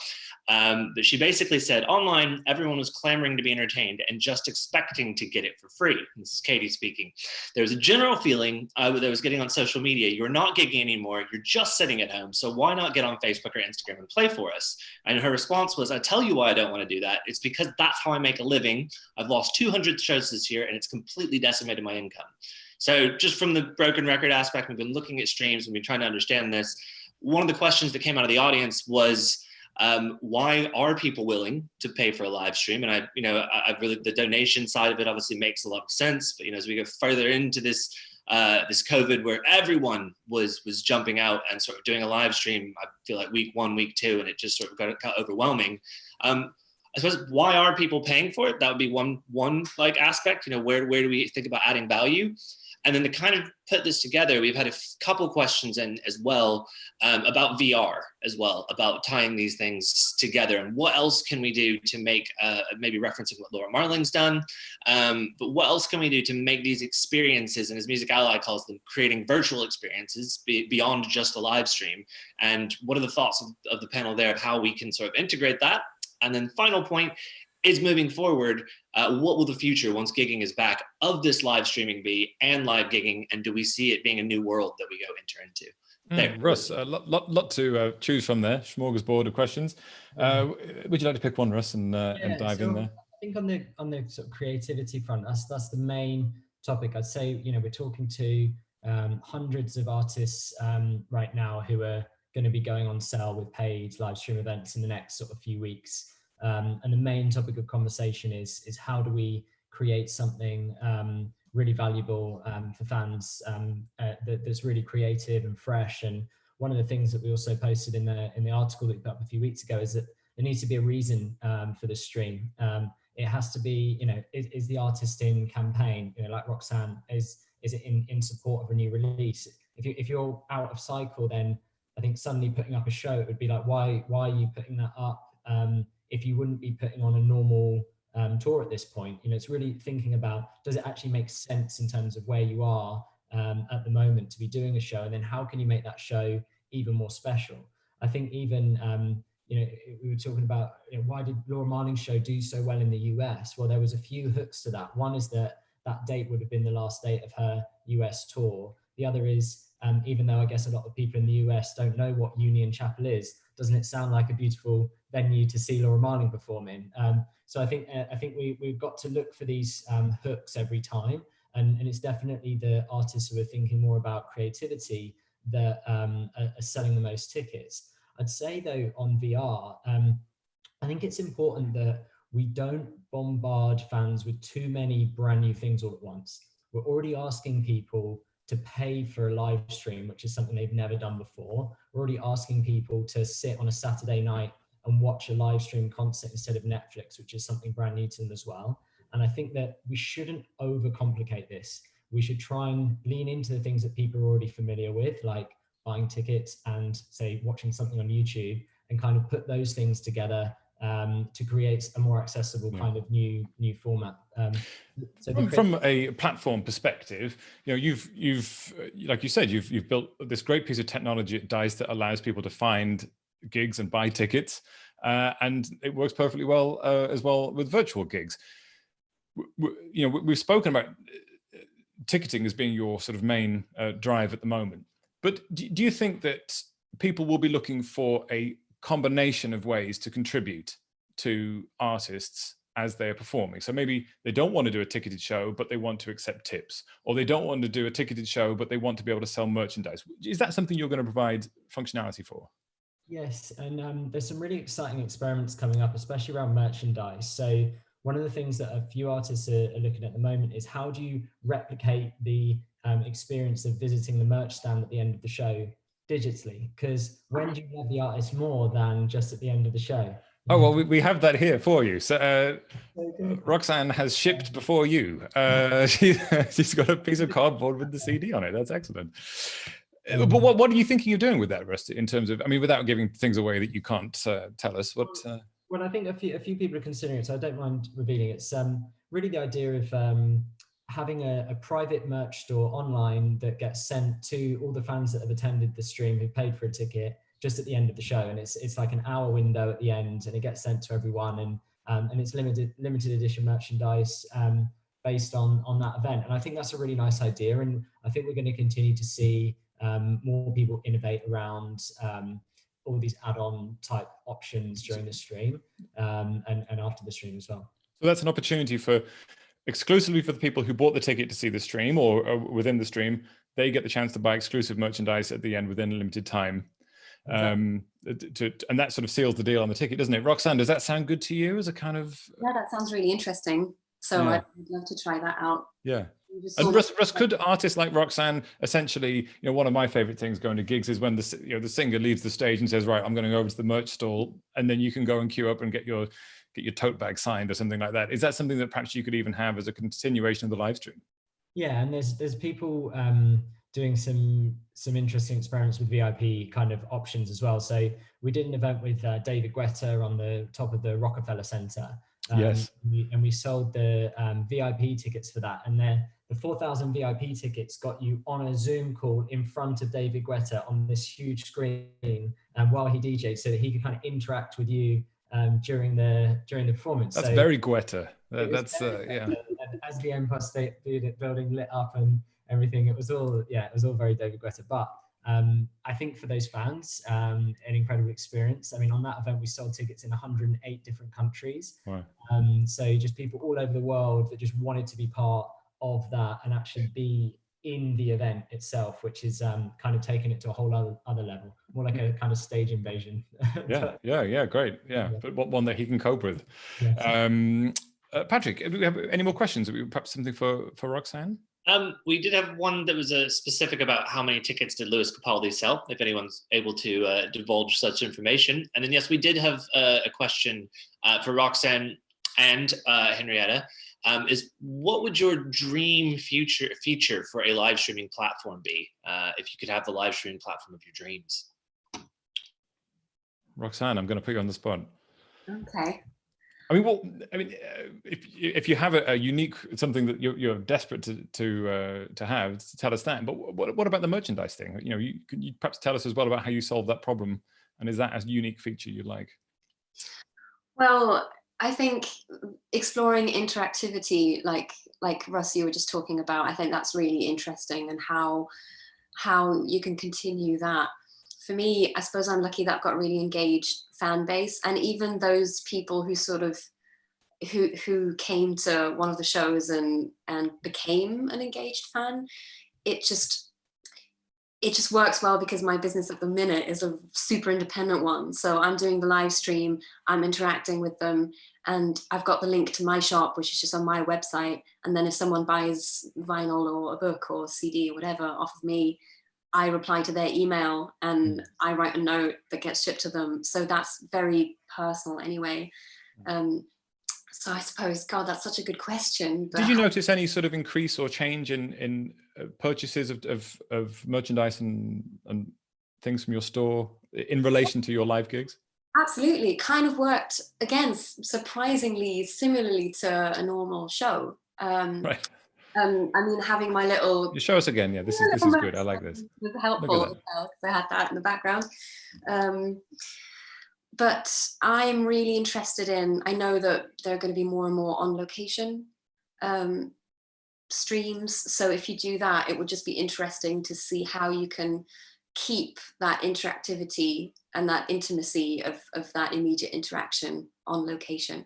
But she basically said, online, everyone was clamoring to be entertained and just expecting to get it for free. And this is Katie speaking. There was a general feeling that I was getting on social media, you're not gigging anymore, you're just sitting at home, so why not get on Facebook or Instagram and play for us? And her response was, I tell you why I don't want to do that. It's because that's how I make a living. I've lost 200 shows this year, and it's completely decimated my income. So just from the broken record aspect, we've been looking at streams and we've been trying to understand this. One of the questions that came out of the audience was, why are people willing to pay for a live stream? And I really, the donation side of it obviously makes a lot of sense. But, you know, as we go further into this COVID, where everyone was jumping out and sort of doing a live stream, I feel like week 1, week 2, and it just sort of got overwhelming. I suppose, why are people paying for it? That would be one like aspect. You know, where do we think about adding value? And then to kind of put this together, we've had a couple questions in as well about VR as well, about tying these things together and what else can we do to make, maybe referencing what Laura Marling's done, but what else can we do to make these experiences, and as Music Ally calls them, creating virtual experiences beyond just a live stream? And what are the thoughts of the panel there of how we can sort of integrate that? And then final point is, moving forward, what will the future, once gigging is back, of this live streaming be, and live gigging, and do we see it being a new world that we go enter into? There. Russ, a lot to choose from there, smorgasbord of questions. Would you like to pick one, Russ, and dive in there? I think on the sort of creativity front, that's the main topic. I'd say, you know, we're talking to hundreds of artists right now who are going to be going on sale with paid live stream events in the next sort of few weeks. And the main topic of conversation is how do we create something really valuable for fans that's really creative and fresh. And one of the things that we also posted in the article that we put up a few weeks ago is that there needs to be a reason for the stream. It has to be, you know, is the artist in campaign, you know, like Roxanne, is it in support of a new release? If you're out of cycle, then I think suddenly putting up a show, it would be like, why are you putting that up? If you wouldn't be putting on a normal tour at this point. You know, it's really thinking about, does it actually make sense in terms of where you are at the moment to be doing a show, and then how can you make that show even more special? I think even, you know, we were talking about, you know, why did Laura Marling's show do so well in the US? Well, there was a few hooks to that. One is that date would have been the last date of her US tour. The other is, even though I guess a lot of people in the US don't know what Union Chapel is, doesn't it sound like a beautiful venue to see Laura Marling perform in? So I think we've got to look for these hooks every time, and it's definitely the artists who are thinking more about creativity that are selling the most tickets. I'd say though on VR, I think it's important that we don't bombard fans with too many brand new things all at once. We're already asking people to pay for a live stream, which is something they've never done before. We're already asking people to sit on a Saturday night and watch a live stream concert instead of Netflix, which is something brand new to them as well. And I think that we shouldn't overcomplicate this. We should try and lean into the things that people are already familiar with, like buying tickets and say watching something on YouTube, and kind of put those things together to create a more accessible kind of new format. From a platform perspective, you know, you've like you said, you've built this great piece of technology at DICE that allows people to find gigs and buy tickets, and it works perfectly well as well with virtual gigs. You know, we've spoken about ticketing as being your sort of main drive at the moment, but do you think that people will be looking for a combination of ways to contribute to artists as they're performing? So maybe they don't want to do a ticketed show, but they want to accept tips, or they don't want to do a ticketed show, but they want to be able to sell merchandise. Is that something you're going to provide functionality for? Yes, and there's some really exciting experiments coming up, especially around merchandise. So one of the things that a few artists are looking at the moment is how do you replicate the experience of visiting the merch stand at the end of the show digitally? Because when do you love the artist more than just at the end of the show? Oh, well, we have that here for you. So Roxanne has shipped before you. She's got a piece of cardboard with the CD on it. That's excellent. But what are you thinking of doing with that, Russ, in terms of, I mean, without giving things away that you can't tell us? What? Well, I think a few people are considering it, so I don't mind revealing it. It's really the idea of having a private merch store online that gets sent to all the fans that have attended the stream who paid for a ticket just at the end of the show, and it's like an hour window at the end, and it gets sent to everyone, and it's limited edition merchandise based on that event. And I think that's a really nice idea, and I think we're going to continue to see more people innovate around all these add-on type options during the stream and after the stream as well. So that's an opportunity exclusively for the people who bought the ticket to see the stream, or within the stream, they get the chance to buy exclusive merchandise at the end within a limited time. Exactly. And that sort of seals the deal on the ticket, doesn't it? Roxanne, does that sound good to you as a kind of... Yeah, that sounds really interesting. So I'd love to try that out. Yeah. And Russ, could artists like Roxanne essentially, you know, one of my favorite things going to gigs is when the singer leaves the stage and says, right, I'm going to go over to the merch stall, and then you can go and queue up and get your tote bag signed or something like that. Is that something that perhaps you could even have as a continuation of the live stream? Yeah, and there's people doing some interesting experiments with VIP kind of options as well. So we did an event with David Guetta on the top of the Rockefeller Center. Yes. And we sold the VIP tickets for that, and the 4,000 VIP tickets got you on a Zoom call in front of David Guetta on this huge screen while he DJed, so that he could kind of interact with you during the performance. That's very Guetta. That's yeah. And as the Empire State Building lit up and everything, it was all very David Guetta. But I think for those fans, an incredible experience. I mean, on that event, we sold tickets in 108 different countries. Wow. So just people all over the world that just wanted to be part of that and actually be in the event itself, which is kind of taking it to a whole other level, more like a kind of stage invasion. Yeah, great. Yeah, but one that he can cope with. Yes. Patrick, do we have any more questions? Perhaps something for Roxanne? We did have one that was specific about how many tickets did Lewis Capaldi sell, if anyone's able to divulge such information. And then, yes, we did have a question for Roxanne and Henrietta. Is what would your dream feature for a live streaming platform be if you could have the live streaming platform of your dreams? Roxanne, I'm going to put you on the spot. Okay. I mean, if you have a unique something that you're desperate to have, tell us that. But what about the merchandise thing? You know, could you perhaps tell us as well about how you solve that problem, and is that a unique feature you like? Well, I think exploring interactivity, like Russ, you were just talking about, I think that's really interesting, and how you can continue that. For me, I suppose I'm lucky that I've got a really engaged fan base, and even those people who sort of who came to one of the shows and became an engaged fan, it it just works well because my business at the minute is a super independent one. So I'm doing the live stream, I'm interacting with them, and I've got the link to my shop, which is just on my website. And then if someone buys vinyl or a book or CD or whatever off of me, I reply to their email and I write a note that gets shipped to them. So that's very personal anyway. So I suppose, God, that's such a good question. But did you notice any sort of increase or change in purchases of merchandise and things from your store in relation to your live gigs? Absolutely. It kind of worked, again, surprisingly similarly to a normal show. Right. I mean, having my little... You show us again. Yeah, this is good. I like this. It was helpful because I had that in the background. But I'm really interested in, I know that there are going to be more and more on location streams. So if you do that, it would just be interesting to see how you can keep that interactivity and that intimacy of that immediate interaction on location.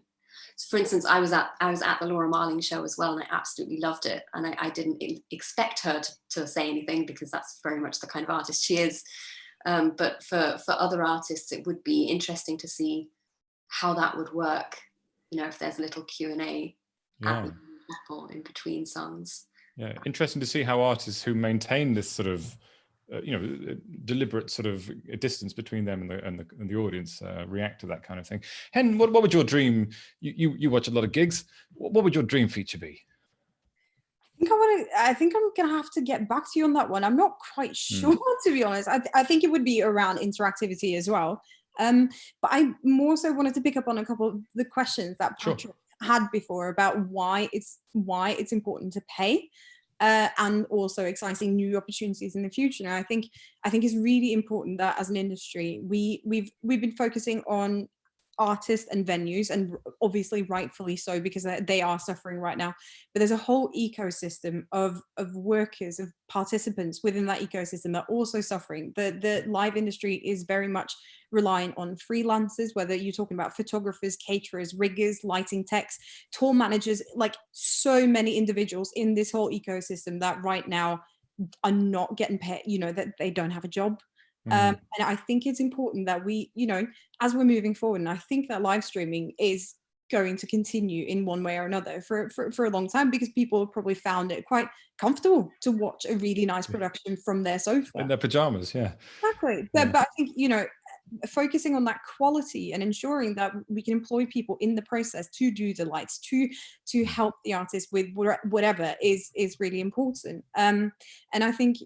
So for instance, I was at the Laura Marling show as well, and I absolutely loved it. And I didn't expect her to say anything because that's very much the kind of artist she is. But for other artists, it would be interesting to see how that would work. You know, if there's a little Q&A at the people in between songs. Yeah, interesting to see how artists who maintain this sort of deliberate sort of distance between them and the audience react to that kind of thing. Hen, what would your dream? You watch a lot of gigs. What would your dream feature be? I think I'm gonna have to get back to you on that one. I'm not quite sure, to be honest. I think it would be around interactivity as well. But I more so wanted to pick up on a couple of the questions that Patrick had before about why it's important to pay. And also exciting new opportunities in the future. And I think it's really important that as an industry, we've been focusing on artists and venues, and obviously rightfully so, because they are suffering right now. But there's a whole ecosystem of workers, of participants within that ecosystem that are also suffering. The live industry is very much relying on freelancers, whether you're talking about photographers, caterers, riggers, lighting techs, tour managers, like so many individuals in this whole ecosystem that right now are not getting paid, that they don't have a job. And I think it's important that we, as we're moving forward, and I think that live streaming is going to continue in one way or another for a long time, because people have probably found it quite comfortable to watch a really nice production from their sofa. In their pajamas, yeah. Exactly. But I think, focusing on that quality and ensuring that we can employ people in the process to do the lights, to help the artist with whatever is really important. And I think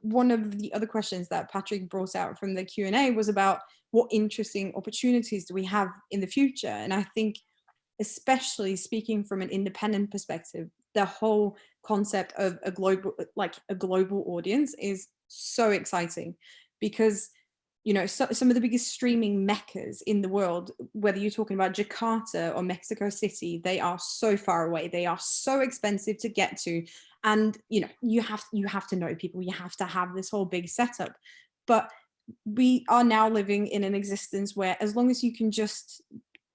one of the other questions that Patrick brought out from the Q&A was about what interesting opportunities do we have in the future. And I think, especially speaking from an independent perspective, the whole concept of a global audience is so exciting, because some of the biggest streaming meccas in the world, whether you're talking about Jakarta or Mexico City, they are so far away. They are so expensive to get to. And, you have to know people, you have to have this whole big setup. But we are now living in an existence where, as long as you can just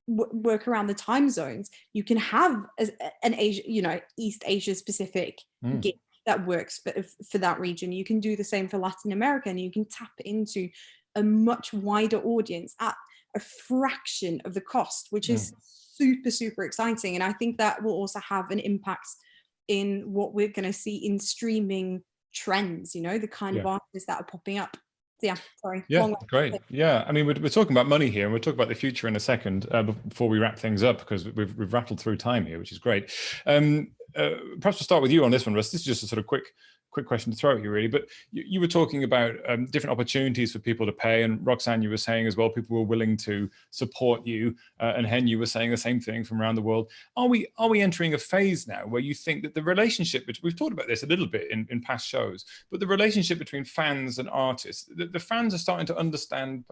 work around the time zones, you can have an Asia, East Asia specific gig that works for that region. You can do the same for Latin America, and you can tap into a much wider audience at a fraction of the cost, which is super, super exciting. And I think that will also have an impact in what we're going to see in streaming trends, the kind of artists that are popping up. Yeah, sorry. Yeah, great. Yeah, I mean, we're talking about money here, and we'll talk about the future in a second before we wrap things up, because we've rattled through time here, which is great. Perhaps we'll start with you on this one, Russ. This is just a sort of quick question to throw at you, really. But you were talking about different opportunities for people to pay, and Roxanne, you were saying as well, people were willing to support you, and Hen, you were saying the same thing from around the world. Are we entering a phase now where you think that the relationship, we've talked about this a little bit in past shows, but the relationship between fans and artists, the fans are starting to understand,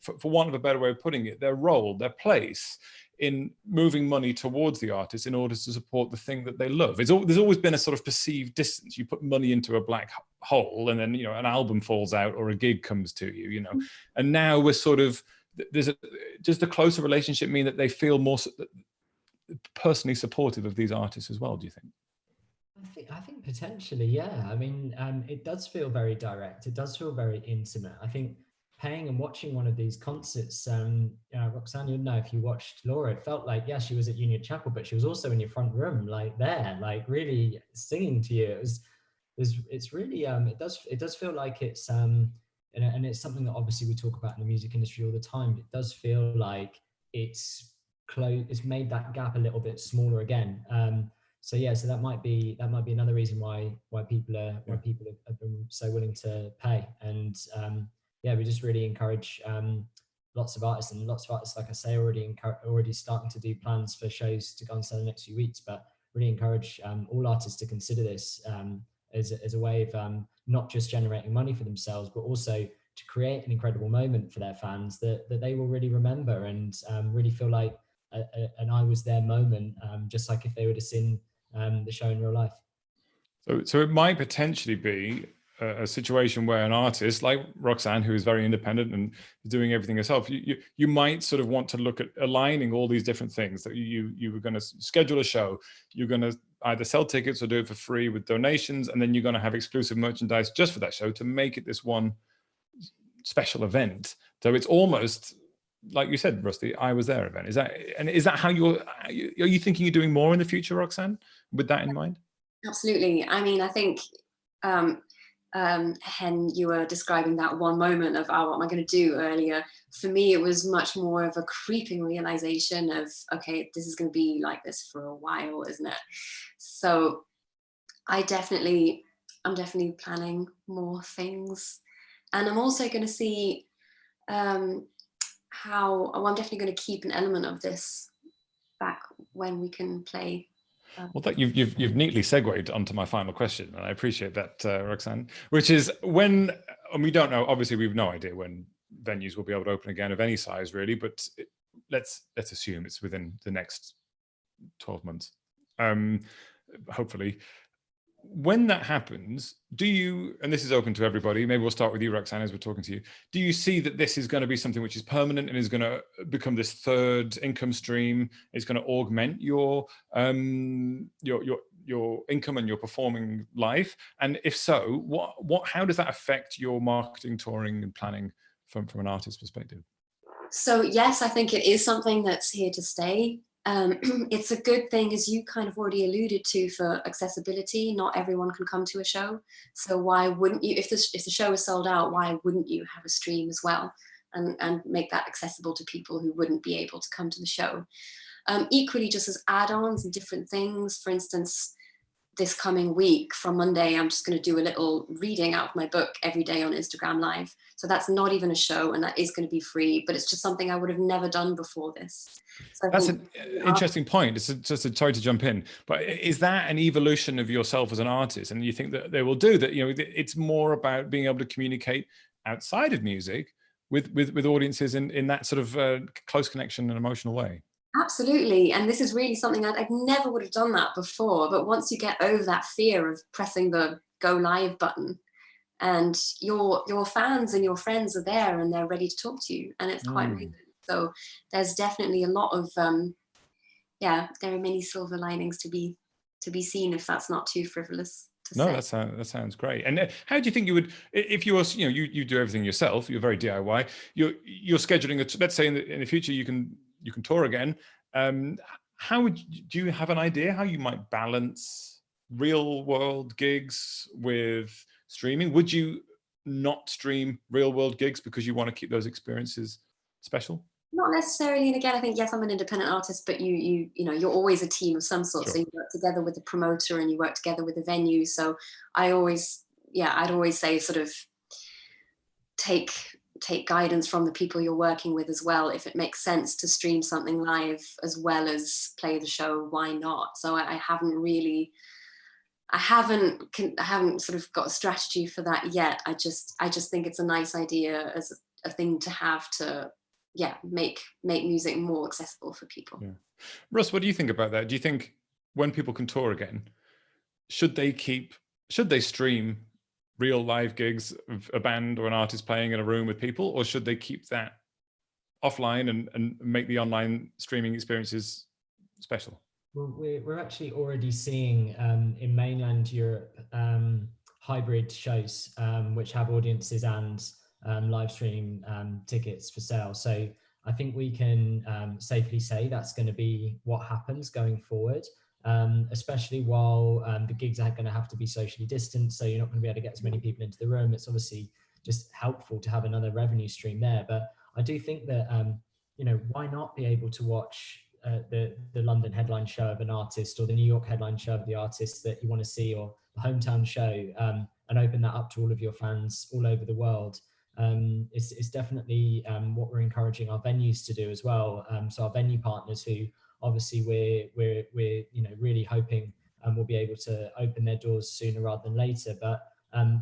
for want of a better way of putting it, their role, their place in moving money towards the artist in order to support the thing that they love. There's always been a sort of perceived distance. You put money into a black hole, and then an album falls out or a gig comes to you, And now we're sort of, does the closer relationship mean that they feel more personally supportive of these artists as well, do you think? I think Potentially, yeah. I mean, it does feel very direct. It does feel very intimate. I think paying and watching one of these concerts, Roxanne, you'll know if you watched Laura, it felt like, yeah, she was at Union Chapel, but she was also in your front room, like there, like really singing to you. It's really, it does feel like it's, and it's something that obviously we talk about in the music industry all the time. It does feel like it's it's made that gap a little bit smaller again. So yeah, so that might be another reason why people have been so willing to pay. And yeah, we just really encourage lots of artists, like I say, already starting to do plans for shows to go on sale in the next few weeks. But really encourage all artists to consider this as a way of not just generating money for themselves, but also to create an incredible moment for their fans that they will really remember and really feel like an I was there moment, just like if they would have seen the show in real life. So it might potentially be a situation where an artist like Roxanne, who is very independent and doing everything herself, you might sort of want to look at aligning all these different things. That you were going to schedule a show, you're going to either sell tickets or do it for free with donations, and then you're going to have exclusive merchandise just for that show to make it this one special event. So it's almost like you said, Rusty, I was there event. Is that how are you thinking you're doing more in the future, Roxanne, with that in mind? Absolutely. I mean, I think Hen, you were describing that one moment of, oh, what am I going to do earlier? For me, it was much more of a creeping realization of, okay, this is going to be like this for a while, isn't it? So I'm definitely planning more things. And I'm also going to see I'm definitely going to keep an element of this back when we can play. Well, you've neatly segued onto my final question, and I appreciate that, Roxanne, which is when, and we don't know, obviously we have no idea when venues will be able to open again of any size really, but let's assume it's within the next 12 months, hopefully. When that happens, do you, and this is open to everybody, maybe we'll start with you, Roxanne, as we're talking to you, do you see that this is going to be something which is permanent and is going to become this third income stream? It's going to augment your income and your performing life? And if so, how does that affect your marketing, touring and planning from an artist's perspective? So yes, I think it is something that's here to stay. It's a good thing, as you kind of already alluded to, for accessibility. Not everyone can come to a show, so why wouldn't you, if the show is sold out, why wouldn't you have a stream as well and make that accessible to people who wouldn't be able to come to the show? Equally, just as add-ons and different things. For instance, this coming week from Monday, I'm just going to do a little reading out of my book every day on Instagram Live. So that's not even a show, and that is going to be free, but it's just something I would have never done before this. So that's an interesting point. It's just sorry to jump in, but is that an evolution of yourself as an artist? And you think that they will do that? You know, it's more about being able to communicate outside of music with audiences in that sort of close connection and emotional way. Absolutely. And this is really something I never would have done that before. But once you get over that fear of pressing the go live button, and your fans and your friends are there and they're ready to talk to you, and it's quite amazing. So there's definitely a lot of there are many silver linings to be seen, if that's not too frivolous to say. That sounds great. And how do you think you would, if you were, you do everything yourself, you're very DIY, you're scheduling let's say in the future you can tour again. Do you have an idea how you might balance real world gigs with streaming? Would you not stream real world gigs because you want to keep those experiences special? Not necessarily. And again, I think, yes, I'm an independent artist, but you're always a team of some sort. Sure. So you work together with the promoter and you work together with the venue. So I'd always say sort of take guidance from the people you're working with as well. If it makes sense to stream something live as well as play the show, why not? So I haven't sort of got a strategy for that yet. I just think it's a nice idea as a thing to have to make music more accessible for people. Yeah. Russ, what do you think about that? Do you think when people can tour again, should they stream real live gigs of a band or an artist playing in a room with people, or should they keep that offline and make the online streaming experiences special? Well, we're actually already seeing in mainland Europe hybrid shows which have audiences and live stream tickets for sale. So I think we can safely say that's going to be what happens going forward, especially while the gigs are going to have to be socially distanced. So you're not going to be able to get as many people into the room. It's obviously just helpful to have another revenue stream there. But I do think that, you know, why not be able to watch the London headline show of an artist, or the New York headline show of the artist that you want to see, or the hometown show, and open that up to all of your fans all over the world. It's definitely what we're encouraging our venues to do as well. So our venue partners, who obviously we're you know, really hoping will be able to open their doors sooner rather than later. But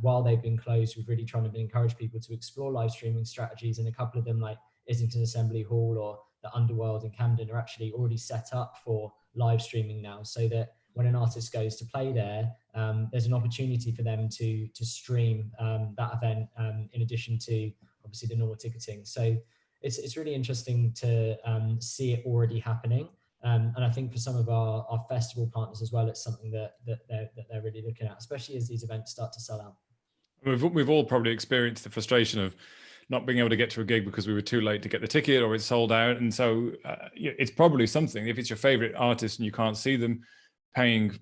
while they've been closed, we've really tried to encourage people to explore live streaming strategies, and a couple of them, like Islington Assembly Hall or the Underworld in Camden, are actually already set up for live streaming now, so that when an artist goes to play there, there's an opportunity for them to stream that event in addition to obviously the normal ticketing. So it's really interesting to see it already happening. And I think for some of our festival partners as well, it's something that they're really looking at, especially as these events start to sell out. We've all probably experienced the frustration of not being able to get to a gig because we were too late to get the ticket, or it's sold out. And so it's probably something, if it's your favorite artist and you can't see them, paying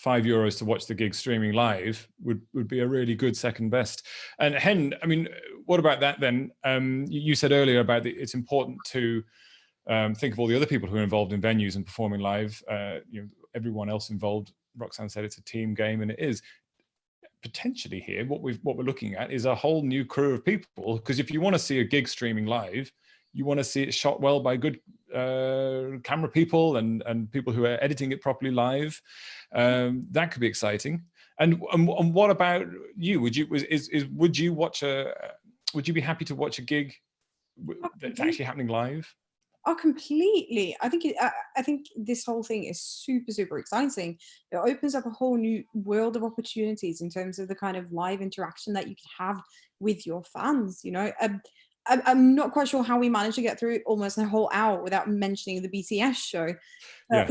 €5 to watch the gig streaming live would be a really good second best. And Hen, I mean, what about that then? You said earlier about it's important to think of all the other people who are involved in venues and performing live. You know, everyone else involved. Roxanne said it's a team game, and it is. Potentially here, what we're looking at is a whole new crew of people, because if you want to see a gig streaming live, you want to see it shot well by good camera people and people who are editing it properly live. That could be exciting. And what about you? Would you be happy to watch a gig that's actually happening live? Oh, completely. I think this whole thing is super exciting. It opens up a whole new world of opportunities in terms of the kind of live interaction that you can have with your fans. You know, I'm not quite sure how we managed to get through almost a whole hour without mentioning the BTS show. Yeah.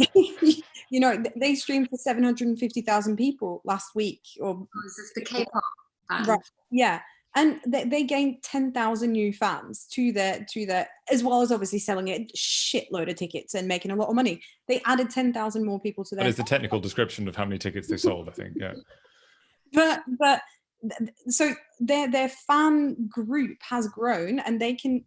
You know, they streamed for 750,000 people last week. Or this is the K-pop band. Right, yeah. And they gained 10,000 new fans to their, as well as obviously selling a shitload of tickets and making a lot of money. They added 10,000 more people to their. That is the technical description of how many tickets they sold, I think. Yeah. But so their fan group has grown, and they can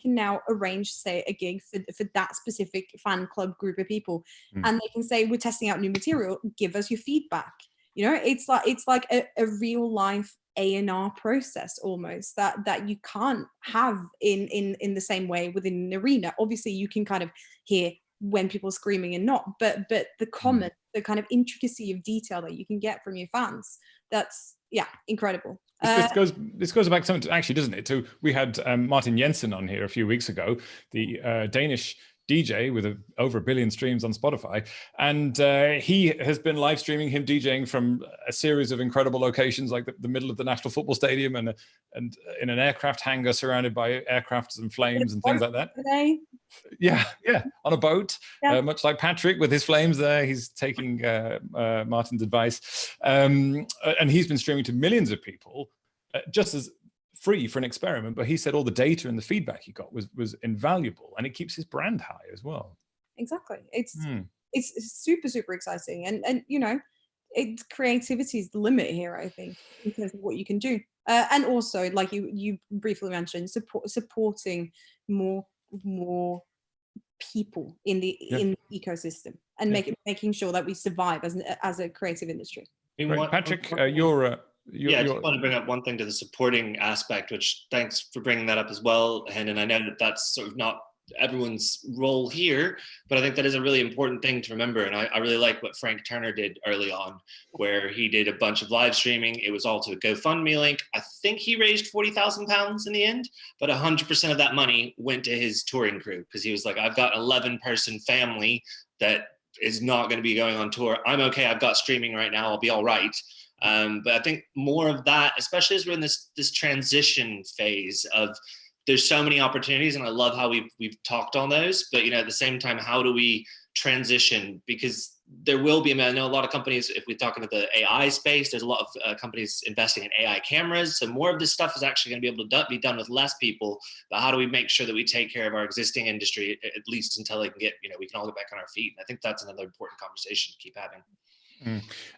now arrange, say, a gig for that specific fan club group of people, and they can say, we're testing out new material, give us your feedback. You know, it's like a real life A&R process almost that you can't have in the same way within an arena. Obviously you can kind of hear when people are screaming and not, but the comment, the kind of intricacy of detail that you can get from your fans, that's incredible. This goes back something, actually, doesn't it? To we had Martin Jensen on here a few weeks ago, the Danish DJ with over 1 billion streams on Spotify, and he has been live streaming him DJing from a series of incredible locations, like the middle of the National Football Stadium and in an aircraft hangar surrounded by aircrafts and flames and things like that. Yeah, on a boat, much like Patrick with his flames there. He's taking Martin's advice, and he's been streaming to millions of people, just as free for an experiment, but he said all the data and the feedback he got was invaluable, and it keeps his brand high as well. Exactly. It's super exciting, and you know, creativity is the limit here, I think, in terms of what you can do, and also, like you briefly mentioned, supporting more people in the ecosystem, and making sure that we survive as a creative industry. Right. Patrick, I just want to bring up one thing to the supporting aspect, which thanks for bringing that up as well, Hen. And I know that that's sort of not everyone's role here, but I think that is a really important thing to remember. And I really like what Frank Turner did early on, where he did a bunch of live streaming. It was all to a GoFundMe link. I think he raised £40,000 in the end, but 100% of that money went to his touring crew, because he was like, I've got an 11-person family that is not going to be going on tour. I'm okay. I've got streaming right now. I'll be all right. But I think more of that, especially as we're in this transition phase of, there's so many opportunities, and I love how we've talked on those. But you know, at the same time, how do we transition? Because there will be, I mean, I know a lot of companies, if we're talking about the AI space, there's a lot of companies investing in AI cameras. So more of this stuff is actually going to be able to be done with less people. But how do we make sure that we take care of our existing industry, at least until they can get, we can all get back on our feet? And I think that's another important conversation to keep having.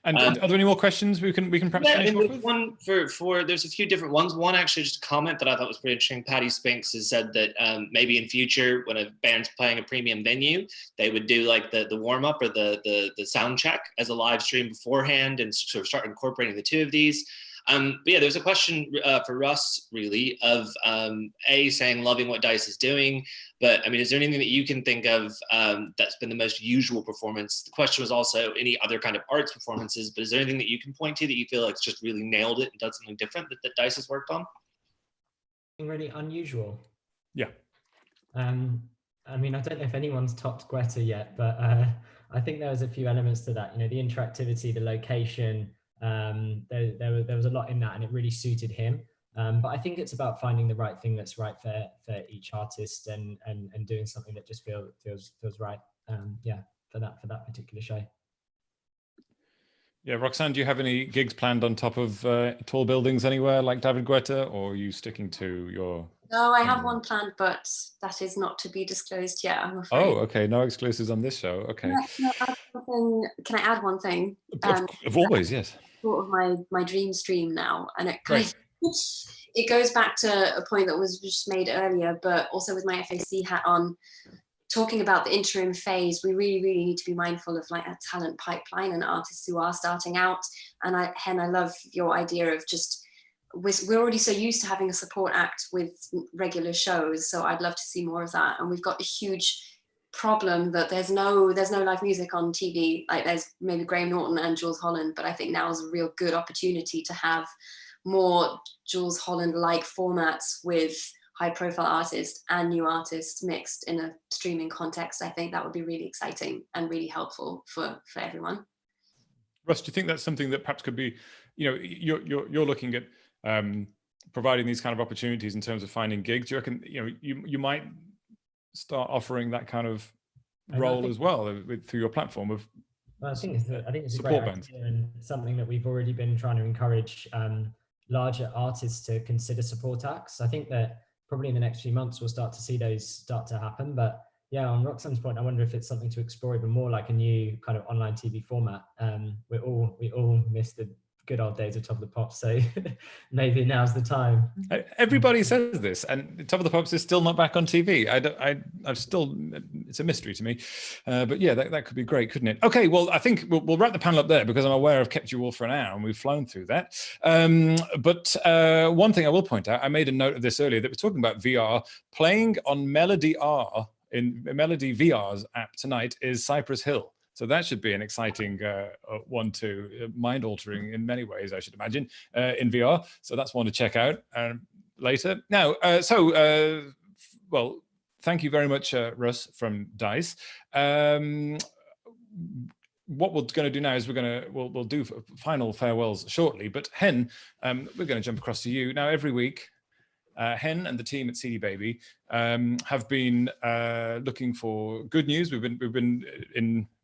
And are there any more questions we can perhaps finish off with? One there's a few different ones. One actually just a comment that I thought was pretty interesting. Patty Spinks has said that maybe in future when a band's playing a premium venue, they would do like the warm up or the sound check as a live stream beforehand and sort of start incorporating the two of these. But yeah, there's a question for Russ really of saying loving what DICE is doing, but I mean, is there anything that you can think of that's been the most usual performance? The question was also any other kind of arts performances, but is there anything that you can point to that you feel like it's just really nailed it and done something different that DICE has worked on? Really unusual. Yeah. I mean, I don't know if anyone's topped Greta yet, but I think there was a few elements to that. The interactivity, the location. There was a lot in that, and it really suited him. But I think it's about finding the right thing that's right for each artist and doing something that just feels right. For that particular show. Yeah, Roxanne, do you have any gigs planned on top of tall buildings anywhere like David Guetta, or are you sticking to your? No, I have one planned, but that is not to be disclosed yet, I'm afraid. Oh, okay. No exclusives on this show. Okay. Can I add one thing? Of always, yes. Sort of my dream stream now, and it goes back to a point that was just made earlier, but also with my FAC hat on, talking about the interim phase, we really need to be mindful of like a talent pipeline and artists who are starting out. And I love your idea of just, we're already so used to having a support act with regular shows, so I'd love to see more of that. And we've got a huge problem that there's no live music on TV. Like there's maybe Graham Norton and Jules Holland, but I think now is a real good opportunity to have more Jules Holland like formats with high profile artists and new artists mixed in a streaming context. I think that would be really exciting and really helpful for everyone. Russ, do you think that's something that perhaps could be, you're looking at providing these kind of opportunities in terms of finding gigs? Do you reckon, you might start offering that kind of role as well through your platform of I think it's a support great bands idea and something that we've already been trying to encourage larger artists to consider support acts. I think that probably in the next few months we'll start to see those start to happen. But yeah, on Roxanne's point, I wonder if it's something to explore even more, like a new kind of online TV format. We all miss the good old days of Top of the Pops, so maybe now's the time. Everybody says this, and Top of the Pops is still not back on TV. I've still, it's a mystery to me, but yeah, that could be great, couldn't it? Okay, well, I think we'll wrap the panel up there because I'm aware I've kept you all for an hour and we've flown through that. But one thing I will point out, I made a note of this earlier, that we're talking about VR. Playing on Melody R in Melody VR's app tonight is Cypress Hill. So that should be an exciting one to mind-altering in many ways, I should imagine, in VR. So that's one to check out later. Now, well, thank you very much, Russ from DICE. What we're going to do now is we'll do final farewells shortly. But Hen, we're going to jump across to you now. Every week, Hen and the team at CD Baby have been looking for good news.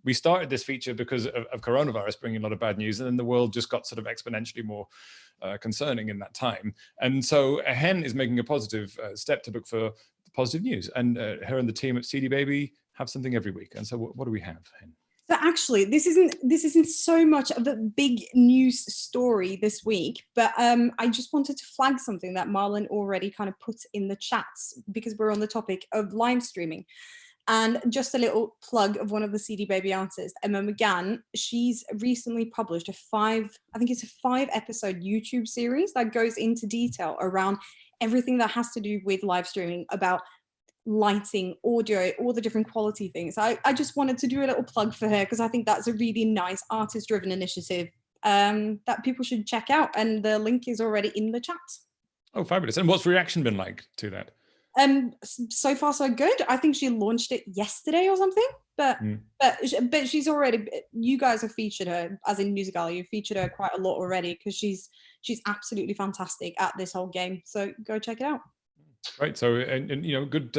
We started this feature because of coronavirus bringing a lot of bad news, and then the world just got sort of exponentially more concerning in that time. And so Hen is making a positive step to look for positive news, and her and the team at CD Baby have something every week. And so what do we have, Hen? So actually, this isn't so much of a big news story this week, but I just wanted to flag something that Marlon already kind of put in the chats because we're on the topic of live streaming. And just a little plug of one of the CD Baby artists, Emma McGann. She's recently published a 5-episode YouTube series that goes into detail around everything that has to do with live streaming, about lighting, audio, all the different quality things. I just wanted to do a little plug for her because I think that's a really nice artist-driven initiative that people should check out, and the link is already in the chat. Oh, fabulous. And what's reaction been like to that? So far so good. I think she launched it yesterday or something, but she's already, you guys have featured her, as in Music Alley, you've featured her quite a lot already because she's absolutely fantastic at this whole game. So go check it out. Right. So, and you know, good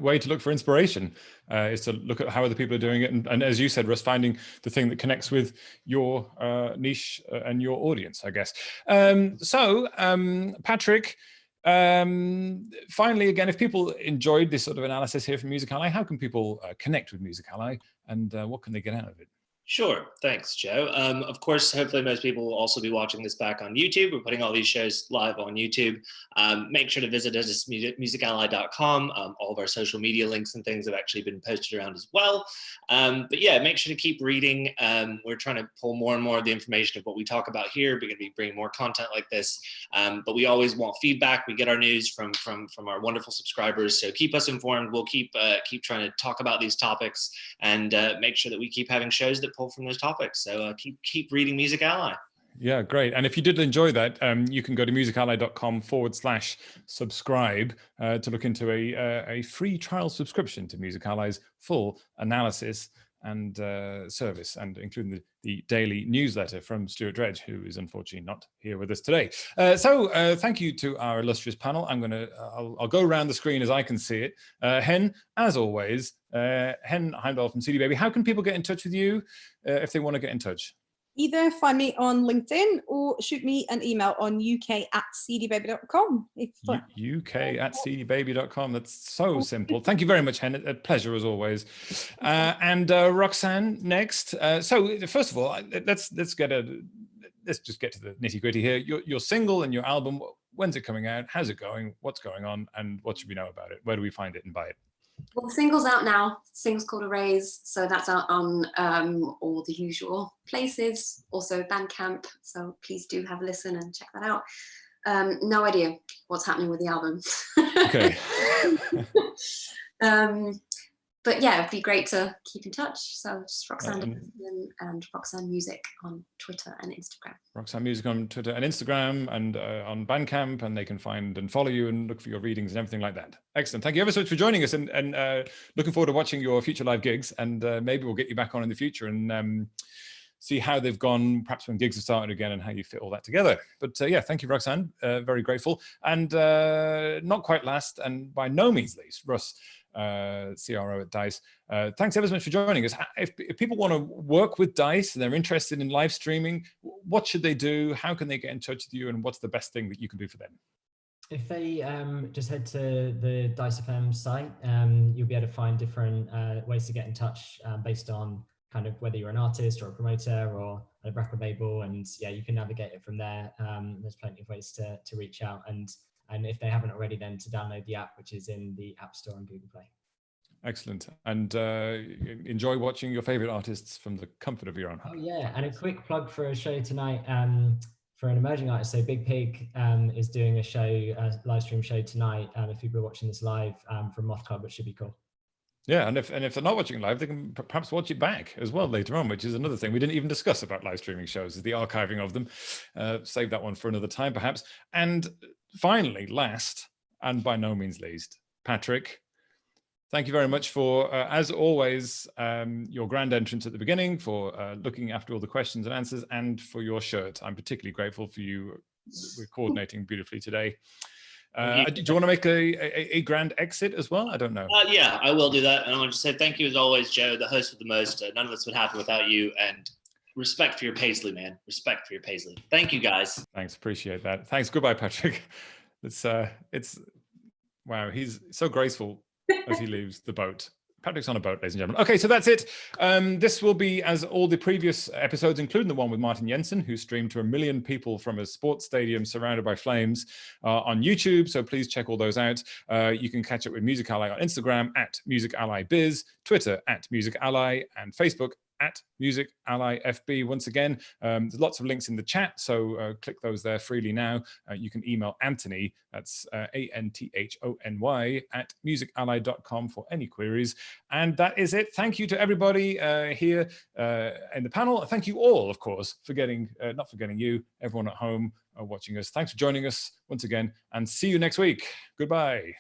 way to look for inspiration is to look at how other people are doing it. And as you said, Russ, finding the thing that connects with your niche and your audience, I guess. Patrick, finally, again, if people enjoyed this sort of analysis here from Music Ally, how can people connect with Music Ally, and what can they get out of it? Sure. Thanks, Joe. Of course, hopefully most people will also be watching this back on YouTube. We're putting all these shows live on YouTube. Make sure to visit us at musically.com. All of our social media links and things have actually been posted around as well. But yeah, make sure to keep reading. We're trying to pull more and more of the information of what we talk about here. We're going to be bringing more content like this. But we always want feedback. We get our news from our wonderful subscribers. So keep us informed. We'll keep trying to talk about these topics and make sure that we keep having shows that pull from those topics. So keep reading Music Ally. Yeah, great. And if you did enjoy that, you can go to musically.com/subscribe to look into a free trial subscription to Music Ally's full analysis and service, and including the daily newsletter from Stuart Dredge, who is unfortunately not here with us today. Thank you to our illustrious panel. I'll go around the screen as I can see it. Hen, as always, Hen Heimdall from CD Baby. How can people get in touch with you if they want to get in touch? Either find me on LinkedIn or shoot me an email on uk@cdbaby.com. uk@cdbaby.com. That's so simple. Thank you very much, Hen. A pleasure as always. And Roxanne next. So first of all, let's just get to the nitty gritty here. Your single and your album, when's it coming out? How's it going? What's going on? And what should we know about it? Where do we find it and buy it? Well, the single's out now. The single's called Erase, so that's out on all the usual places, also Bandcamp, so please do have a listen and check that out. No idea what's happening with the album. Okay. But yeah, it'd be great to keep in touch. So just Roxanne and Roxanne Music on Twitter and Instagram. Roxanne Music on Twitter and Instagram, and on Bandcamp, and they can find and follow you and look for your readings and everything like that. Excellent. Thank you ever so much for joining us, and looking forward to watching your future live gigs, and maybe we'll get you back on in the future and see how they've gone, perhaps when gigs have started again, and how you fit all that together. But yeah, thank you, Roxanne. Very grateful. And not quite last, and by no means least, Russ, CRO at DICE. Thanks ever so much for joining us. If people want to work with DICE and they're interested in live streaming, what should they do? How can they get in touch with you? And what's the best thing that you can do for them? If they just head to the DICE FM site, you'll be able to find different ways to get in touch based on kind of whether you're an artist or a promoter or a record label. And yeah, you can navigate it from there. There's plenty of ways to reach out. And if they haven't already, then to download the app, which is in the App Store and Google Play. Excellent. And enjoy watching your favorite artists from the comfort of your own home. Oh yeah, and a quick plug for a show tonight for an emerging artist. So Big Pig is doing a show, a live stream show tonight. If people are watching this live from Moth Club, which should be cool. Yeah, and if they're not watching live, they can perhaps watch it back as well later on, which is another thing we didn't even discuss about live streaming shows, is the archiving of them. Save that one for another time, perhaps. And finally, last, and by no means least, Patrick, thank you very much for, as always, your grand entrance at the beginning, for looking after all the questions and answers, and for your shirt. I'm particularly grateful for you. We're coordinating beautifully today. Do you want to make a grand exit as well? I don't know. Yeah, I will do that. And I want to say thank you as always, Joe, the host with the most. None of this would happen without you. And respect for your paisley, man. Respect for your paisley. Thank you, guys. Thanks. Appreciate that. Thanks. Goodbye, Patrick. It's wow. He's so graceful as he leaves the boat. Patrick's on a boat, ladies and gentlemen. Okay, so that's it. This will be, as all the previous episodes, including the one with Martin Jensen, who streamed to 1 million people from a sports stadium surrounded by flames on YouTube. So please check all those out. You can catch up with Music Ally on Instagram at Music Ally Biz, Twitter at Music Ally, and Facebook at Music Ally FB. Once again, there's lots of links in the chat, so click those there freely now. You can email Anthony, that's ANTHONY, at musically.com for any queries. And that is it. Thank you to everybody here in the panel. Thank you all, of course, for not forgetting you, everyone at home watching us. Thanks for joining us once again, and see you next week. Goodbye.